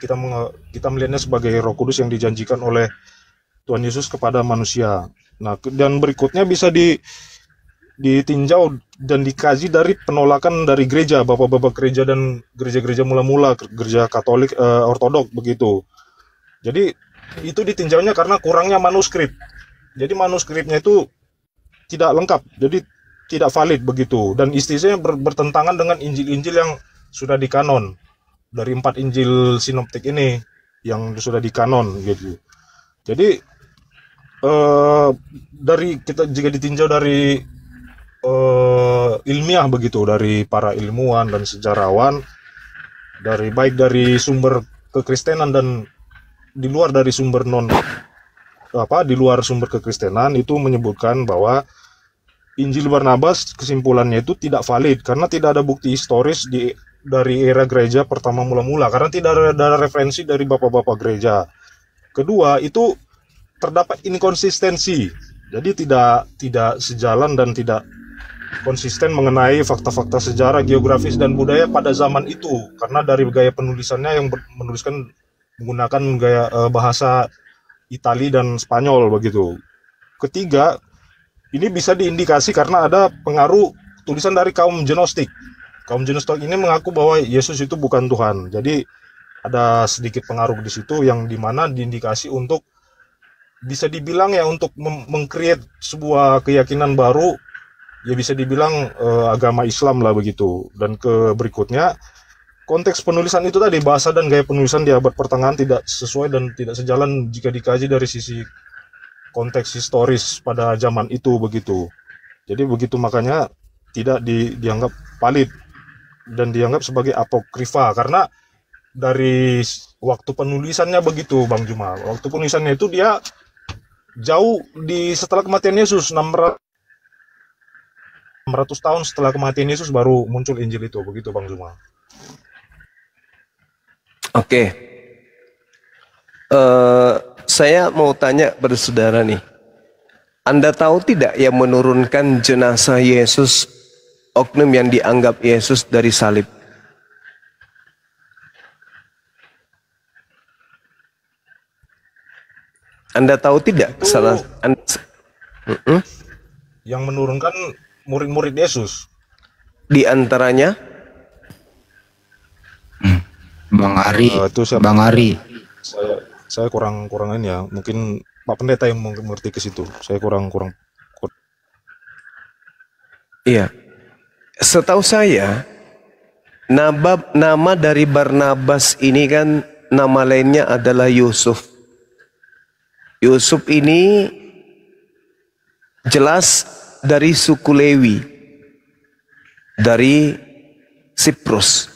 kita melihatnya sebagai Roh Kudus yang dijanjikan oleh Tuhan Yesus kepada manusia. Nah, dan berikutnya bisa ditinjau dan dikaji dari penolakan dari gereja, bapak-bapak gereja dan gereja-gereja mula-mula, gereja Katolik Ortodok begitu. Jadi itu ditinjaunya karena kurangnya manuskrip. Jadi manuskripnya itu tidak lengkap, jadi tidak valid begitu. Dan istilahnya bertentangan dengan Injil-Injil yang sudah dikanon dari 4 Injil sinoptik ini yang sudah dikanon gitu. Jadi dari kita jika ditinjau dari ilmiah begitu, dari para ilmuwan dan sejarawan, baik dari sumber kekristenan dan di luar dari sumber di luar sumber kekristenan itu menyebutkan bahwa Injil Barnabas kesimpulannya itu tidak valid karena tidak ada bukti historis dari era gereja pertama mula-mula, karena tidak ada referensi dari bapak-bapak gereja. Kedua, itu terdapat inkonsistensi. Jadi tidak sejalan dan tidak konsisten mengenai fakta-fakta sejarah, geografis dan budaya pada zaman itu, karena dari gaya penulisannya yang menuliskan menggunakan gaya bahasa Itali dan Spanyol begitu. Ketiga, ini bisa diindikasi karena ada pengaruh tulisan dari kaum Gnostik. Kaum Gnostik ini mengaku bahwa Yesus itu bukan Tuhan. Jadi ada sedikit pengaruh di situ yang dimana diindikasi untuk bisa dibilang ya untuk meng-create sebuah keyakinan baru, ya bisa dibilang agama Islam lah begitu. Dan berikutnya, konteks penulisan itu tadi, bahasa dan gaya penulisan di abad pertengahan tidak sesuai dan tidak sejalan jika dikaji dari sisi konteks historis pada zaman itu begitu. Jadi begitu makanya tidak dianggap valid dan dianggap sebagai apokrifa karena dari waktu penulisannya begitu, Bang Juma. Waktu penulisannya itu dia jauh setelah kematian Yesus, 600 tahun setelah kematian Yesus baru muncul Injil itu, begitu Bang Juma. Oke. Saya mau tanya pada saudara nih. Anda tahu tidak yang menurunkan jenazah Yesus, oknum yang dianggap Yesus dari salib? Anda tahu tidak? Yang menurunkan murid-murid Yesus. Di antaranya? Bang Ari. Bang Ari. Saya kurang ini ya. Mungkin Pak Pendeta yang mengerti ke situ. Saya kurang. Iya. Setahu saya, nama dari Barnabas ini kan nama lainnya adalah Yusuf. Yusuf ini jelas dari suku Lewi, dari Siprus.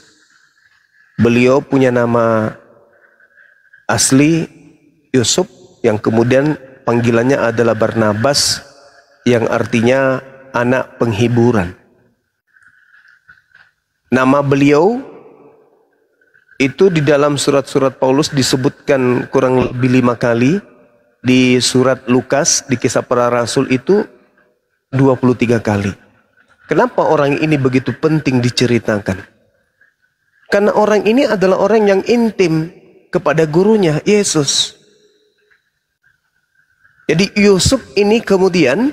Beliau punya nama asli Yusuf yang kemudian panggilannya adalah Barnabas yang artinya anak penghiburan. Nama beliau itu di dalam surat-surat Paulus disebutkan kurang lebih 5 kali. Di surat Lukas, di Kisah Para Rasul itu 23 kali. Kenapa orang ini begitu penting diceritakan? Karena orang ini adalah orang yang intim kepada gurunya, Yesus. Jadi Yusuf ini kemudian,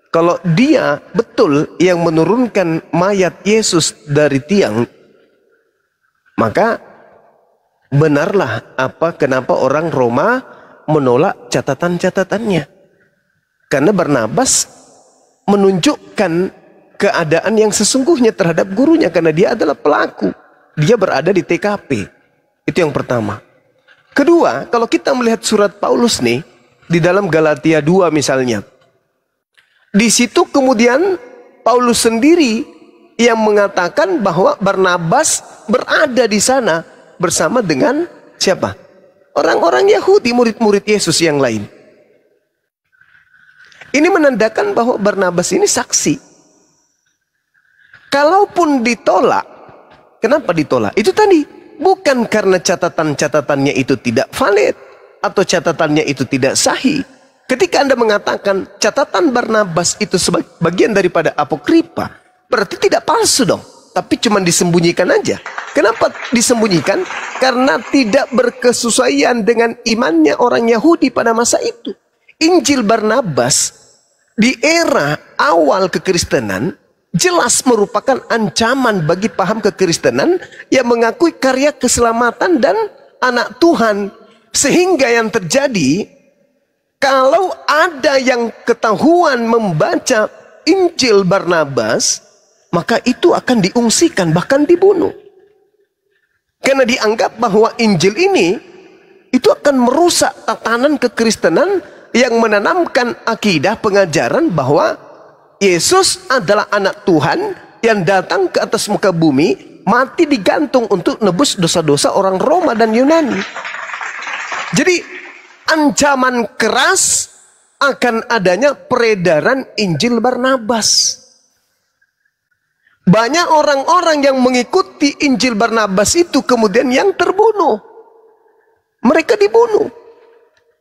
kalau dia betul yang menurunkan mayat Yesus dari tiang, maka benarlah kenapa orang Roma menolak catatan-catatannya. Karena Barnabas menunjukkan keadaan yang sesungguhnya terhadap gurunya, karena dia adalah pelaku. Dia berada di TKP. Itu yang pertama. Kedua, kalau kita melihat surat Paulus nih, di dalam Galatia 2 misalnya. Di situ kemudian Paulus sendiri yang mengatakan bahwa Barnabas berada di sana bersama dengan siapa? Orang-orang Yahudi, murid-murid Yesus yang lain. Ini menandakan bahwa Barnabas ini saksi. Kalaupun ditolak, kenapa ditolak? Itu tadi, bukan karena catatan-catatannya itu tidak valid atau catatannya itu tidak sahih. Ketika Anda mengatakan catatan Barnabas itu bagian daripada apokrifa, berarti tidak palsu dong, tapi cuma disembunyikan aja. Kenapa disembunyikan? Karena tidak berkesesuaian dengan imannya orang Yahudi pada masa itu. Injil Barnabas di era awal kekristenan jelas merupakan ancaman bagi paham kekristenan yang mengakui karya keselamatan dan anak Tuhan. Sehingga yang terjadi, kalau ada yang ketahuan membaca Injil Barnabas, maka itu akan diungsikan, bahkan dibunuh. Karena dianggap bahwa Injil ini itu akan merusak tatanan kekristenan yang menanamkan akidah pengajaran bahwa Yesus adalah anak Tuhan yang datang ke atas muka bumi, mati digantung untuk nebus dosa-dosa orang Roma dan Yunani. Jadi ancaman keras akan adanya peredaran Injil Barnabas. Banyak orang-orang yang mengikuti Injil Barnabas itu kemudian yang terbunuh. Mereka dibunuh.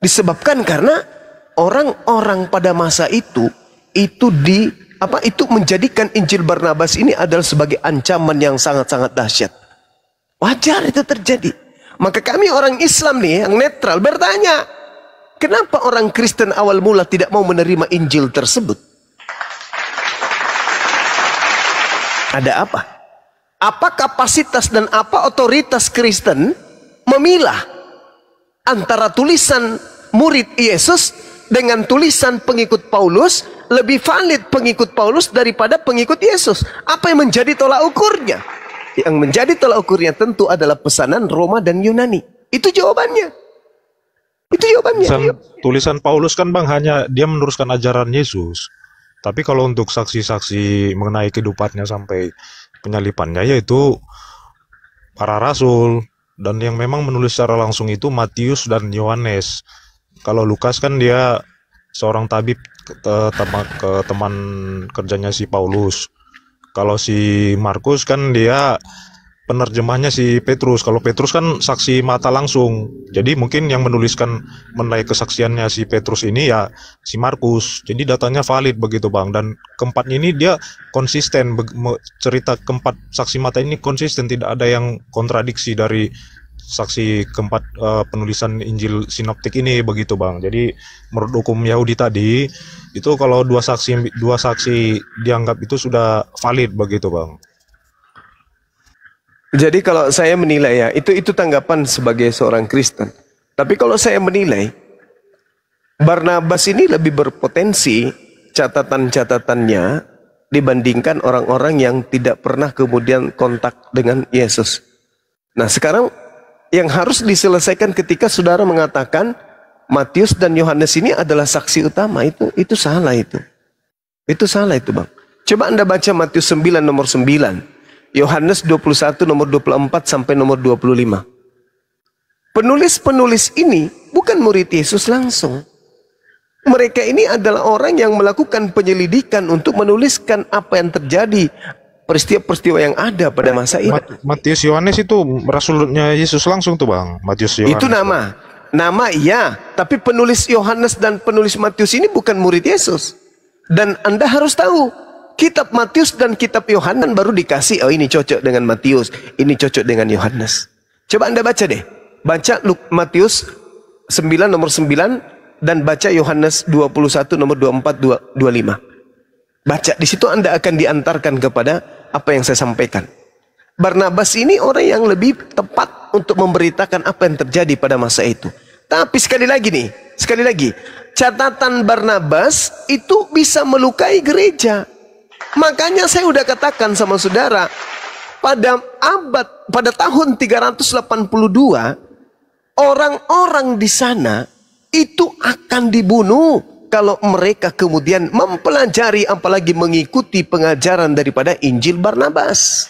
Disebabkan karena orang-orang pada masa itu menjadikan Injil Barnabas ini adalah sebagai ancaman yang sangat-sangat dahsyat. Wajar itu terjadi. Maka kami orang Islam nih yang netral bertanya, kenapa orang Kristen awal mula tidak mau menerima Injil tersebut? Ada apa? Apa kapasitas dan apa otoritas Kristen memilah antara tulisan murid Yesus dengan tulisan pengikut Paulus? Lebih valid pengikut Paulus daripada pengikut Yesus. Apa yang menjadi tolak ukurnya? Yang menjadi tolak ukurnya tentu adalah pesanan Roma dan Yunani. Itu jawabannya. Itu jawabannya. Tulisan Paulus kan Bang hanya dia meneruskan ajaran Yesus. Tapi kalau untuk saksi-saksi mengenai kehidupannya sampai penyalipannya, yaitu para rasul. Dan yang memang menulis secara langsung itu Matius dan Yohanes. Kalau Lukas kan dia seorang tabib ke teman kerjanya si Paulus. Kalau si Markus kan dia penerjemahnya si Petrus. Kalau Petrus kan saksi mata langsung. Jadi mungkin yang menuliskan mengenai kesaksiannya si Petrus ini ya si Markus. Jadi datanya valid begitu Bang. Dan keempat ini dia konsisten. Cerita keempat saksi mata ini konsisten. Tidak ada yang kontradiksi dari saksi keempat penulisan Injil sinoptik ini begitu Bang. Jadi menurut hukum Yahudi tadi itu kalau dua saksi dianggap itu sudah valid begitu Bang. Jadi kalau saya menilai ya, itu tanggapan sebagai seorang Kristen. Tapi kalau saya menilai Barnabas ini lebih berpotensi catatan-catatannya dibandingkan orang-orang yang tidak pernah kemudian kontak dengan Yesus. Nah sekarang yang harus diselesaikan ketika saudara mengatakan Matius dan Yohanes ini adalah saksi utama, itu salah itu. Itu salah itu Bang. Coba Anda baca Matius 9 nomor 9. Yohanes 21 nomor 24 sampai nomor 25. Penulis-penulis ini bukan murid Yesus langsung. Mereka ini adalah orang yang melakukan penyelidikan untuk menuliskan apa yang terjadi, peristiwa-peristiwa yang ada pada masa itu. Matius Yohanes itu rasulnya Yesus langsung tuh Bang. Matius Yohanes. Itu nama iya, tapi penulis Yohanes dan penulis Matius ini bukan murid Yesus. Dan Anda harus tahu, kitab Matius dan kitab Yohanes baru dikasih, oh ini cocok dengan Matius, ini cocok dengan Yohanes. Coba Anda baca deh. Baca Matius 9 nomor 9 dan baca Yohanes 21 nomor 24 25. Baca di situ Anda akan diantarkan kepada apa yang saya sampaikan. Barnabas ini orang yang lebih tepat untuk memberitakan apa yang terjadi pada masa itu. Tapi sekali lagi, catatan Barnabas itu bisa melukai gereja. Makanya saya udah katakan sama saudara, pada tahun 382, orang-orang di sana itu akan dibunuh kalau mereka kemudian mempelajari apalagi mengikuti pengajaran daripada Injil Barnabas.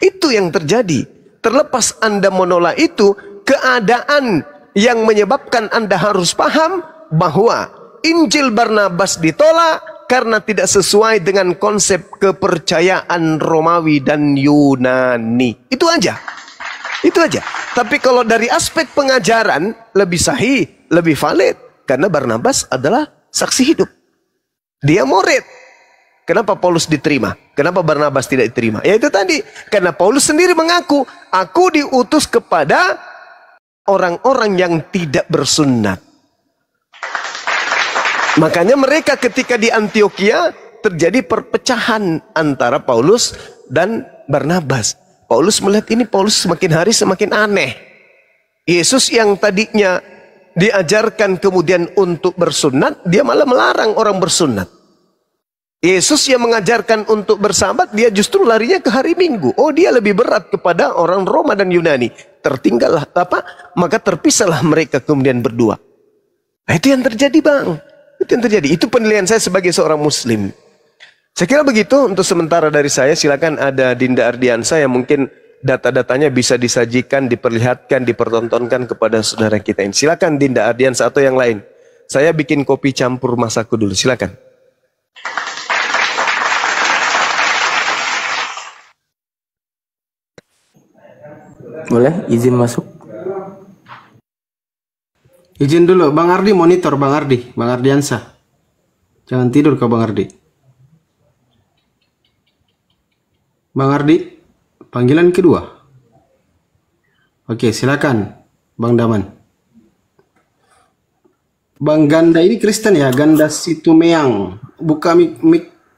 Itu yang terjadi. Terlepas Anda menolak itu, keadaan yang menyebabkan Anda harus paham bahwa Injil Barnabas ditolak karena tidak sesuai dengan konsep kepercayaan Romawi dan Yunani. Itu aja. Tapi kalau dari aspek pengajaran lebih sahih, lebih valid, karena Barnabas adalah saksi hidup. Dia murid. Kenapa Paulus diterima? Kenapa Barnabas tidak diterima? Ya itu tadi. Karena Paulus sendiri mengaku, aku diutus kepada orang-orang yang tidak bersunat. Makanya mereka ketika di Antioquia terjadi perpecahan antara Paulus dan Barnabas. Paulus melihat ini, Paulus semakin hari semakin aneh. Yesus yang tadinya diajarkan kemudian untuk bersunat, dia malah melarang orang bersunat. Yesus yang mengajarkan untuk bersabat, dia justru larinya ke hari Minggu. Oh, dia lebih berat kepada orang Roma dan Yunani. Tertinggallah maka terpisahlah mereka kemudian berdua. Nah, itu yang terjadi Bang. Itu yang terjadi. Itu penilaian saya sebagai seorang Muslim. Saya kira begitu untuk sementara dari saya. Silakan ada Dinda Ardiansa yang mungkin data-datanya bisa disajikan, diperlihatkan, dipertontonkan kepada saudara kita ini. Silakan Dinda Ardiansa atau yang lain. Saya bikin kopi campur masaku dulu, silakan. Boleh izin masuk? Izin dulu, Bang Ardi monitor, Bang Ardiansa. Jangan tidur kau Bang Ardi. Bang Ardi, panggilan kedua. Oke, silakan Bang Daman. Bang Ganda ini Kristen ya, Ganda Situmeang. Buka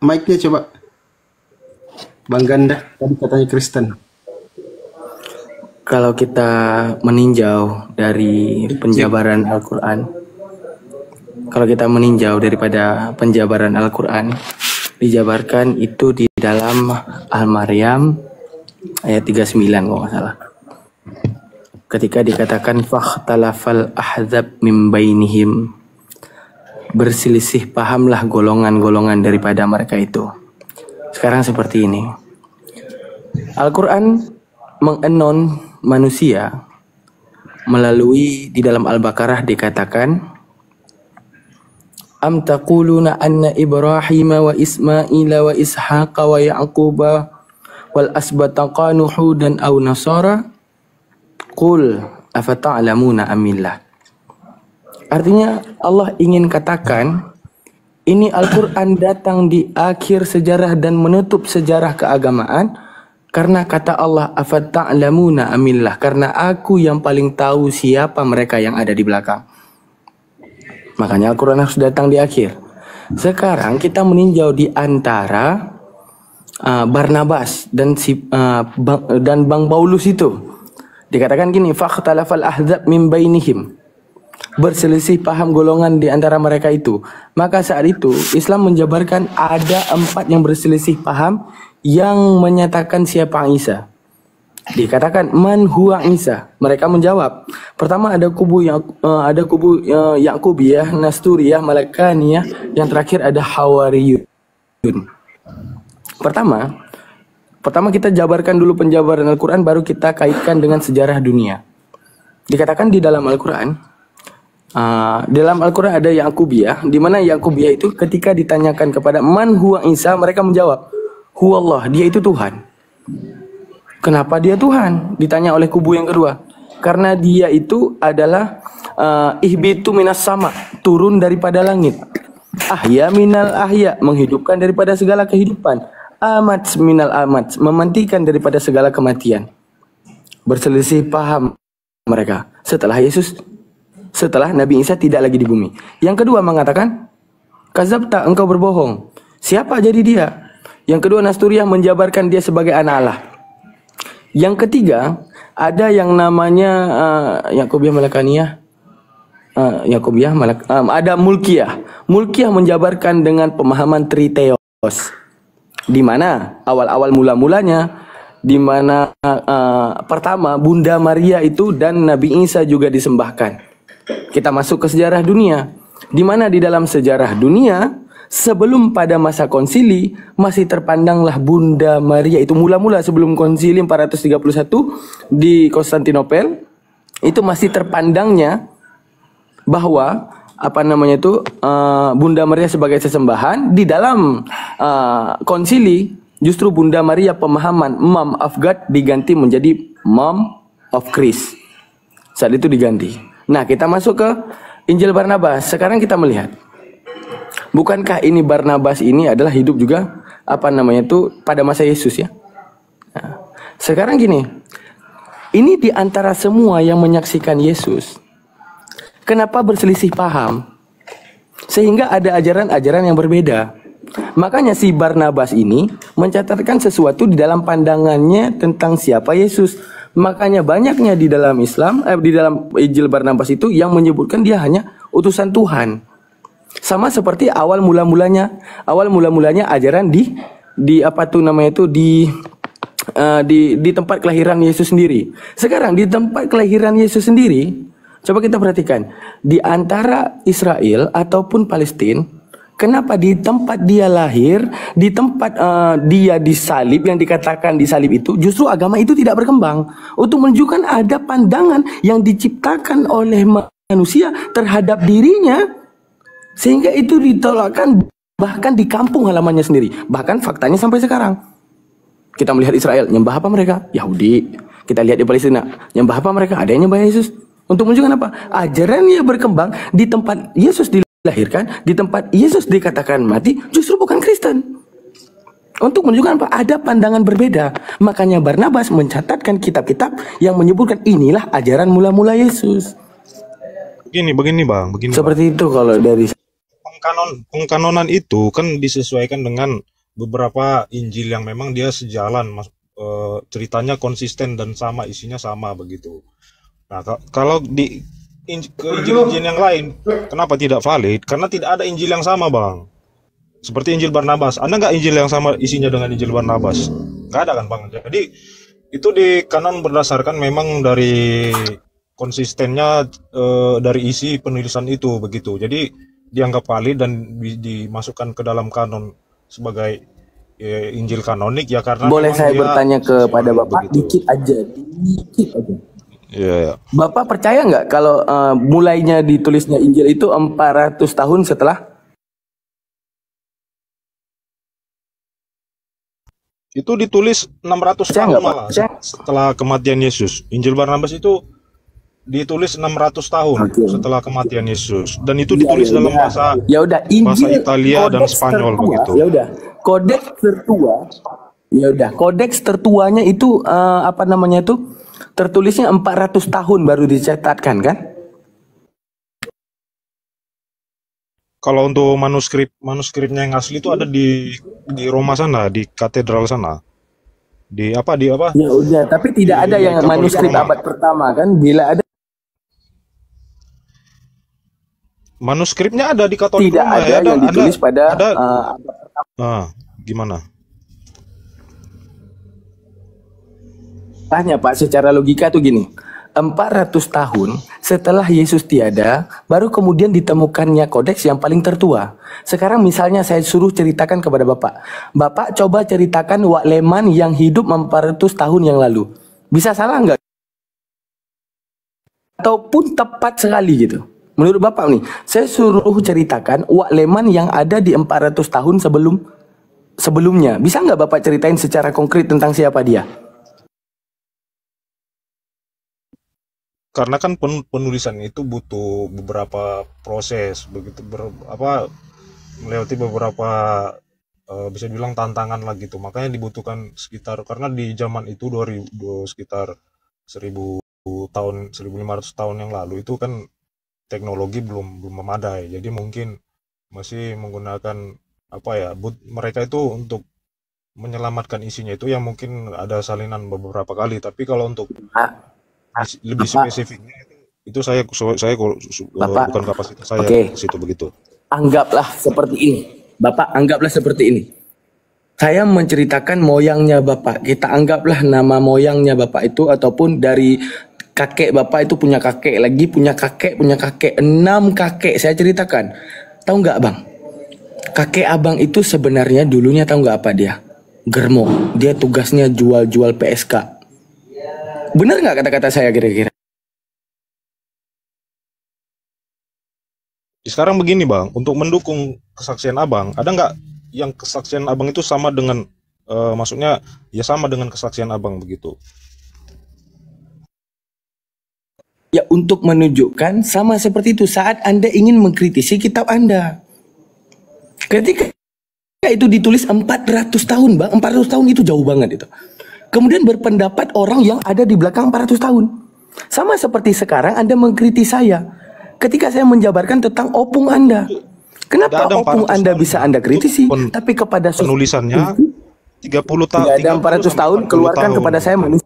mic-nya coba. Bang Ganda, tadi katanya Kristen. Kalau kita meninjau dari penjabaran Al-Quran, kalau kita meninjau daripada penjabaran Al-Quran, dijabarkan itu di dalam Al-Maryam ayat 39 kalau nggak salah. Ketika dikatakan fakhtalafal ahzab min bainihim, berselisih pahamlah golongan-golongan daripada mereka itu. Sekarang seperti ini. Al-Quran mengenon manusia melalui di dalam Al-Baqarah dikatakan am taquluna anna Ibrahim wa Ismaila wa Ishaqa wa Yaquba wal asbata qanu hudan aw nasara qul afata'lamuna amillah. Artinya Allah ingin katakan ini Al-Quran datang di akhir sejarah dan menutup sejarah keagamaan. Karena kata Allah, afata'lamuna amillah, karena aku yang paling tahu siapa mereka yang ada di belakang. Makanya Al-Quran harus datang di akhir. Sekarang kita meninjau di antara Barnabas dan Bang Paulus itu. Dikatakan gini, fakhtalafal ahzab min bainihim. Berselisih paham golongan di antara mereka itu. Maka saat itu Islam menjabarkan ada 4 yang berselisih paham yang menyatakan siapa Isa. Dikatakan man huwa Isa. Mereka menjawab. Pertama ada kubu Yakubiyah, Nasturiyah, Malakaniyah. Yang terakhir ada Hawariyun. Pertama kita jabarkan dulu penjabaran Al-Quran, baru kita kaitkan dengan sejarah dunia. Dikatakan di dalam Al-Quran, ada Yakubiyah, di mana Yakubiyah itu ketika ditanyakan kepada man huwa Isa, mereka menjawab huwallah, dia itu Tuhan. Kenapa dia Tuhan? Ditanya oleh kubu yang kedua. Karena dia itu adalah ihbitu minas sama, turun daripada langit. Ahya minal ahya, menghidupkan daripada segala kehidupan. Amat minal amat, memantikan daripada segala kematian. Berselisih paham mereka setelah Nabi Isa tidak lagi di bumi. Yang kedua mengatakan kazabta, engkau berbohong. Siapa jadi dia? Yang kedua Nasturiyah menjabarkan dia sebagai anak Allah. Yang ketiga ada yang namanya Yakubiyah Malakaniyah, ada Mulkiyah. Mulkiyah menjabarkan dengan pemahaman Triteos, di mana awal-awal mula-mulanya, di mana pertama Bunda Maria itu dan Nabi Isa juga disembahkan. Kita masuk ke sejarah dunia, di mana di dalam sejarah dunia sebelum pada masa konsili masih terpandanglah Bunda Maria itu mula-mula sebelum konsili 431 di Konstantinopel, itu masih terpandangnya bahwa Bunda Maria sebagai sesembahan. Di dalam konsili justru Bunda Maria pemahaman Mom of God diganti menjadi Mom of Christ. Saat itu diganti. Nah, kita masuk ke Injil Barnabas. Sekarang kita melihat, bukankah ini Barnabas ini adalah hidup juga pada masa Yesus ya? Nah, sekarang gini, ini di antara semua yang menyaksikan Yesus, kenapa berselisih paham? Sehingga ada ajaran-ajaran yang berbeda. Makanya si Barnabas ini mencatatkan sesuatu di dalam pandangannya tentang siapa Yesus. Makanya banyaknya di dalam Islam, di dalam Injil Barnabas itu yang menyebutkan dia hanya utusan Tuhan. Sama seperti awal mula-mulanya ajaran di tempat kelahiran Yesus sendiri. Sekarang di tempat kelahiran Yesus sendiri, coba kita perhatikan, di antara Israel ataupun Palestina Kenapa di tempat dia lahir, di tempat dia disalib, yang dikatakan disalib itu, justru agama itu tidak berkembang. Untuk menunjukkan ada pandangan yang diciptakan oleh manusia terhadap dirinya, sehingga itu ditolakkan bahkan di kampung halamannya sendiri. Bahkan faktanya sampai sekarang. Kita melihat Israel, nyembah apa mereka? Yahudi. Kita lihat di Palestina, nyembah apa mereka? Ada yang nyembah Yesus. Untuk menunjukkan apa? Ajarannya berkembang di tempat Yesus dilahirkan, di tempat Yesus dikatakan mati, justru bukan Kristen. Untuk menunjukkan apa? Ada pandangan berbeda. Makanya Barnabas mencatatkan kitab-kitab yang menyebutkan inilah ajaran mula-mula Yesus. Begini bang, Seperti itu kalau dari pengkanonan itu kan disesuaikan dengan beberapa Injil yang memang dia sejalan, ceritanya konsisten dan sama, isinya sama begitu. Nah, kalau di Injil-Injil yang lain, kenapa tidak valid? Karena tidak ada Injil yang sama, bang. Seperti Injil Barnabas, ada nggak Injil yang sama isinya dengan Injil Barnabas? Nggak ada kan, bang? Jadi itu di kanon berdasarkan memang dari konsistennya, dari isi penulisan itu begitu. Jadi dianggap valid dan dimasukkan ke dalam kanon sebagai Injil kanonik ya, karena boleh saya bertanya kepada Bapak begitu. dikit aja. Iya. Bapak percaya nggak kalau mulainya ditulisnya Injil itu 400 tahun setelah? Itu ditulis 600 Percaya tahun nggak, Pak? malah Percaya? setelah kematian Yesus. Injil Barnabas itu ditulis 600 tahun setelah kematian Yesus, dan itu ditulis dalam bahasa Italia dan Spanyol begitu. Ya udah, kodeks tertuanya itu apa namanya itu? Tertulisnya 400 tahun baru dicatatkan kan? Kalau untuk manuskripnya yang asli itu ada di Roma sana, di katedral sana. Di apa? Ya udah, tapi tidak ada yang manuskrip abad pertama kan? Bila ada manuskripnya ada di Katolik tidak Roma, ada yang ditulis pada abad pertama. Gimana? Tanya Pak, secara logika tuh gini, 400 tahun setelah Yesus tiada, baru kemudian ditemukannya kodeks yang paling tertua. Sekarang misalnya saya suruh ceritakan kepada Bapak coba ceritakan Wak Leman yang hidup 400 tahun yang lalu. Bisa salah nggak? Ataupun tepat sekali gitu. Menurut Bapak nih, saya suruh ceritakan Wak Leman yang ada di 400 tahun sebelumnya. Bisa nggak Bapak ceritain secara konkret tentang siapa dia? Karena kan penulisan itu butuh beberapa proses, begitu melewati beberapa bisa dibilang tantangan lah gitu. Makanya dibutuhkan sekitar, karena di zaman itu sekitar 1000 tahun, 1500 tahun yang lalu itu kan teknologi belum memadai. Jadi mungkin masih menggunakan mereka itu untuk menyelamatkan isinya itu yang mungkin ada salinan beberapa kali. Tapi kalau untuk lebih spesifiknya itu saya bukan kapasitas saya ke situ begitu. Anggaplah seperti ini. Bapak anggaplah seperti ini. Saya menceritakan moyangnya Bapak. Kita anggaplah nama moyangnya Bapak itu, ataupun dari kakek Bapak itu punya kakek lagi, punya kakek, 6 kakek saya ceritakan. Tahu nggak Bang? Kakek Abang itu sebenarnya dulunya tahu nggak apa dia? Germo. Dia tugasnya jual-jual PSK. Benar nggak kata-kata saya kira-kira? Sekarang begini Bang, untuk mendukung kesaksian Abang, ada nggak yang kesaksian Abang itu sama dengan, maksudnya ya sama dengan kesaksian Abang begitu? Ya, untuk menunjukkan sama seperti itu saat Anda ingin mengkritisi kitab Anda. Ketika itu ditulis 400 tahun Bang, 400 tahun itu jauh banget itu. Kemudian berpendapat orang yang ada di belakang 400 tahun. Sama seperti sekarang Anda mengkritik saya ketika saya menjabarkan tentang opung Anda. Kenapa opung Anda bisa Anda kritisi, tapi kepada penulisannya 30 tahun. Tidak ada 400 tahun, keluarkan kepada saya manusia.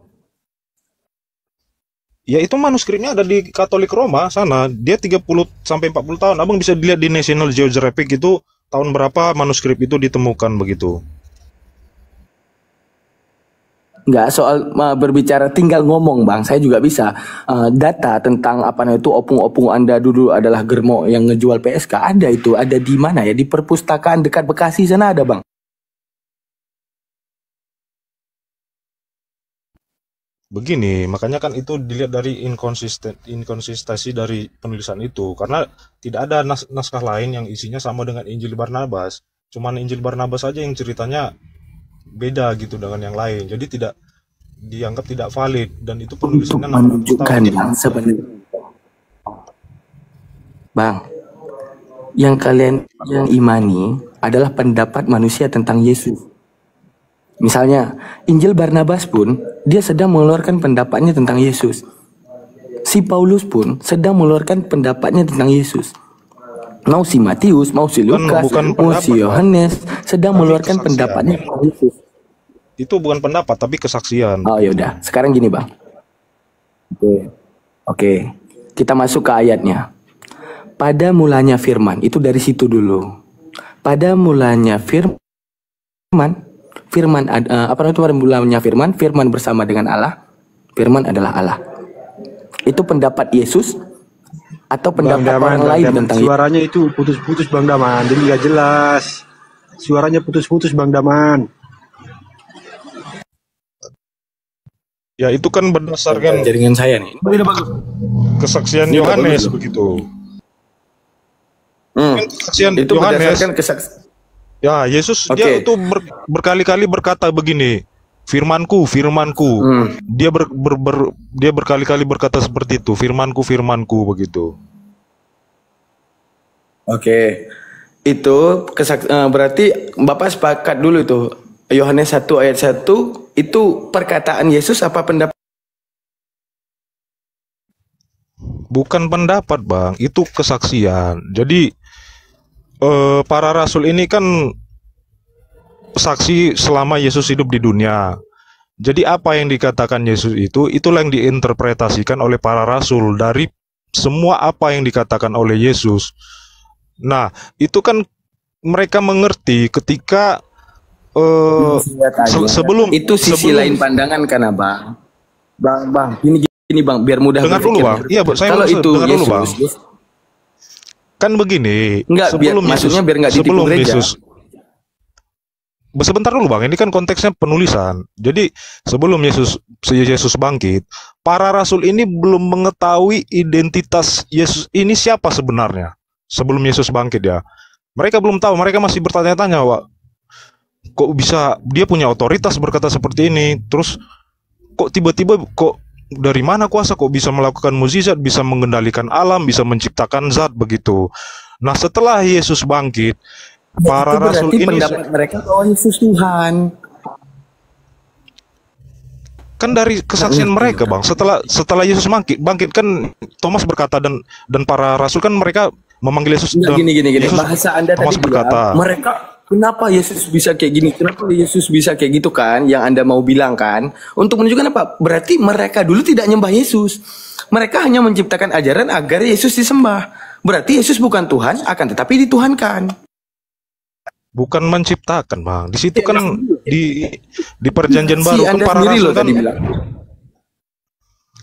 Ya itu manuskripnya ada di Katolik Roma sana. Dia 30 sampai 40 tahun. Abang bisa dilihat di National Geographic itu tahun berapa manuskrip itu ditemukan begitu. Nggak soal berbicara, tinggal ngomong bang. Saya juga bisa data tentang apa namanya itu opung-opung Anda dulu adalah germo yang ngejual PSK. Ada itu, ada di mana ya? Di perpustakaan dekat Bekasi sana ada bang. Begini, makanya kan itu dilihat dari inkonsistensi dari penulisan itu, karena tidak ada naskah lain yang isinya sama dengan Injil Barnabas. Cuman Injil Barnabas saja yang ceritanya beda gitu dengan yang lain, jadi tidak dianggap tidak valid, dan itu Untuk penulisannya 600 menunjukkan tahun. bang sebenarnya, bang, yang kalian yang imani adalah pendapat manusia tentang Yesus. Misalnya, Injil Barnabas pun, dia sedang mengeluarkan pendapatnya tentang Yesus. Si Paulus pun sedang mengeluarkan pendapatnya tentang Yesus. Mau si Matius, mau si Lukas, bukan mau si pendapat, Yohanes, sedang tapi mengeluarkan kesaksian. pendapatnya tentang Yesus. Itu bukan pendapat, tapi kesaksian. Oh yaudah, sekarang gini bang. Oke. Kita masuk ke ayatnya. Pada mulanya firman, itu dari situ dulu. Pada mulanya firman apa namanya itu, pada mulanya firman bersama dengan Allah, firman adalah Allah. Itu pendapat Yesus atau Bang pendapat Daman, orang Bang lain Daman, tentang Yesus? suaranya itu putus-putus Bang Daman, jadi nggak jelas. Suaranya putus-putus Bang Daman. Ya itu kan berdasarkan Jaringan saya nih. Ini udah bagus. kesaksian Ini Yohanes bagus. begitu. Hmm. Kan kesaksian Itu Yohanes. berdasarkan kesaksian. Ya, Yesus Oke. dia itu berkali-kali berkata begini, firmanku, firmanku. Dia berkali-kali berkata seperti itu, firmanku, firmanku begitu. Oke. Itu berarti Bapak sepakat dulu itu. Yohanes 1 ayat 1 itu perkataan Yesus apa pendapat? Bukan pendapat, Bang, itu kesaksian. Jadi para rasul ini kan saksi selama Yesus hidup di dunia. Jadi apa yang dikatakan Yesus itu, itulah yang diinterpretasikan oleh para rasul dari semua apa yang dikatakan oleh Yesus. Nah, itu kan mereka mengerti ketika sebelum itu sisi sebelum- lain pandangan kan abang. Bang, gini bang, biar mudah Dengar dulu, berpikir. Bang. Iya, saya kalau maksud, itu dengar dulu, Bang. Yesus, Kan begini, Enggak, maksudnya biar nggak ditipu sebelum gereja. Yesus, sebentar dulu Bang, ini kan konteksnya penulisan. Jadi sebelum Yesus bangkit, para rasul ini belum mengetahui identitas Yesus ini siapa sebenarnya. Sebelum Yesus bangkit ya, mereka belum tahu, mereka masih bertanya-tanya, Wak, kok bisa dia punya otoritas berkata seperti ini, terus kok tiba-tiba kok dari mana kuasa kok bisa melakukan mukjizat, bisa mengendalikan alam, bisa menciptakan zat begitu. Nah, setelah Yesus bangkit, para itu rasul berarti ini pendapat mereka bahwa Yesus Tuhan. kan dari kesaksian mereka, Bang. Setelah Yesus bangkit kan Thomas berkata dan para rasul kan mereka memanggil Yesus. Enggak, dan gini. Yesus- Bahasa Anda Thomas tadi berkata, bilang, mereka kenapa Yesus bisa kayak gini? Kenapa Yesus bisa kayak gitu kan? Yang Anda mau bilang kan? Untuk menunjukkan apa? Berarti mereka dulu tidak nyembah Yesus. Mereka hanya menciptakan ajaran agar Yesus disembah. Berarti Yesus bukan Tuhan, akan tetapi dituhankan. bukan menciptakan, Bang. Di situ kan di perjanjian baru kan Anda para sendiri rasul loh kan tadi bilang.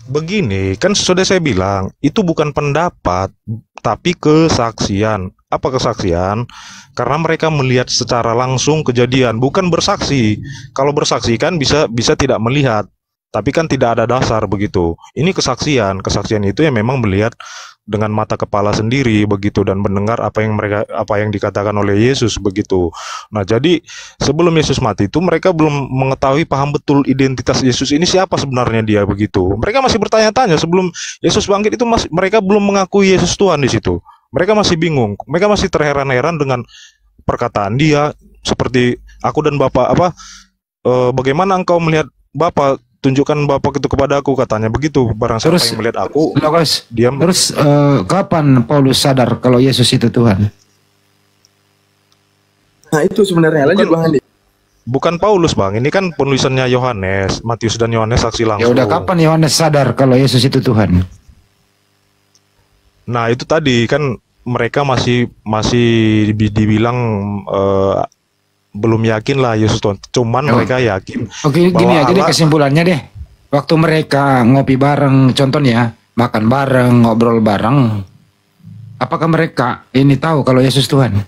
begini, kan sudah saya bilang, itu bukan pendapat, tapi kesaksian. Apa kesaksian? Karena mereka melihat secara langsung kejadian, bukan bersaksi. Kalau bersaksi kan bisa tidak melihat, tapi kan tidak ada dasar begitu. Ini kesaksian. Kesaksian itu yang memang melihat dengan mata kepala sendiri begitu dan mendengar apa yang dikatakan oleh Yesus begitu. Nah, jadi sebelum Yesus mati itu mereka belum mengetahui paham betul identitas Yesus ini siapa sebenarnya dia begitu. Mereka masih bertanya-tanya sebelum Yesus bangkit itu mereka belum mengakui Yesus Tuhan di situ. Mereka masih bingung. Mereka masih terheran-heran dengan perkataan dia seperti aku dan Bapak bagaimana engkau melihat Bapak? Tunjukkan Bapak itu kepada aku, katanya begitu. Barang siapa yang melihat aku, Lukas, diam. terus kapan Paulus sadar kalau Yesus itu Tuhan? Nah itu sebenarnya. Lanjut Bang Andi. Bukan Paulus, Bang. Ini kan penulisannya Yohanes, Matius dan Yohanes saksi Ya langsung. udah, kapan Yohanes sadar kalau Yesus itu Tuhan? Nah, itu tadi kan mereka masih dibilang belum yakin lah Yesus Tuhan. Cuman mereka yakin Oke, gini bahwa aja deh Allah- kesimpulannya deh. Waktu mereka ngopi bareng, contohnya makan bareng, ngobrol bareng, apakah mereka ini tahu kalau Yesus Tuhan?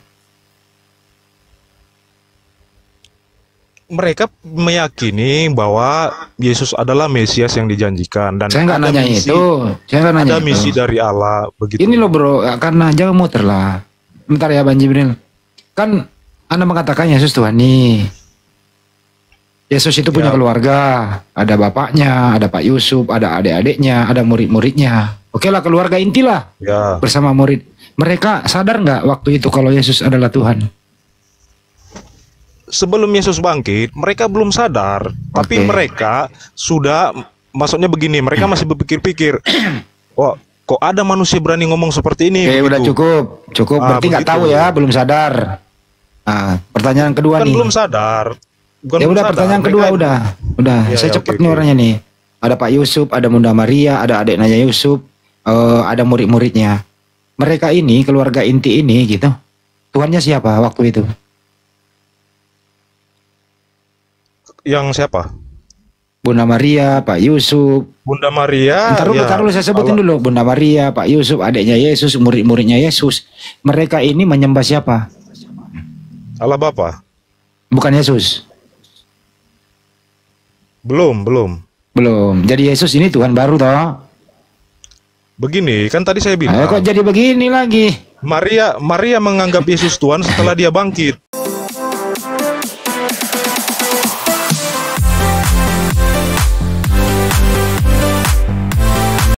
mereka meyakini bahwa Yesus adalah Mesias yang dijanjikan dan Saya nggak ada nanya misi, itu. Saya nggak nanya ada itu. misi dari Allah begitu. Ini loh bro, karena jangan muter lah. Bentar ya Bang Jibril. Kan Anda mengatakan Yesus Tuhan nih. Yesus itu punya Ya. keluarga. Ada bapaknya, ada Pak Yusuf, ada adik-adiknya, ada murid-muridnya. Oke lah, keluarga inti lah Ya, bersama murid. Mereka sadar nggak waktu itu kalau Yesus adalah Tuhan? sebelum Yesus bangkit, mereka belum sadar, tapi Oke. mereka sudah, maksudnya begini, mereka masih berpikir-pikir, wah, kok ada manusia berani ngomong seperti ini? Oke, udah begitu. cukup. Berarti nggak begitu. tahu ya, belum sadar. Nah, pertanyaan kedua Bukan nih. belum sadar. Bukan Ya belum udah, sadar. pertanyaan kedua Mereka- udah. Ya, Saya ya, cepet oke, nih oke. orangnya nih. Ada Pak Yusuf, ada Bunda Maria, ada adik-adiknya Yusuf, ada murid-muridnya. Mereka ini keluarga inti ini gitu. Tuhannya siapa waktu itu? Yang siapa? Bunda Maria, Pak Yusuf. Bunda Maria. Ntar dulu saya sebutin Allah- dulu. Bunda Maria, Pak Yusuf, adiknya Yesus, murid-muridnya Yesus. Mereka ini menyembah siapa? Allah Bapa. Bukan Yesus. Belum. Belum. Jadi Yesus ini Tuhan baru toh. Begini, kan tadi saya bilang, Kok jadi begini lagi? Maria menganggap Yesus Tuhan setelah dia bangkit.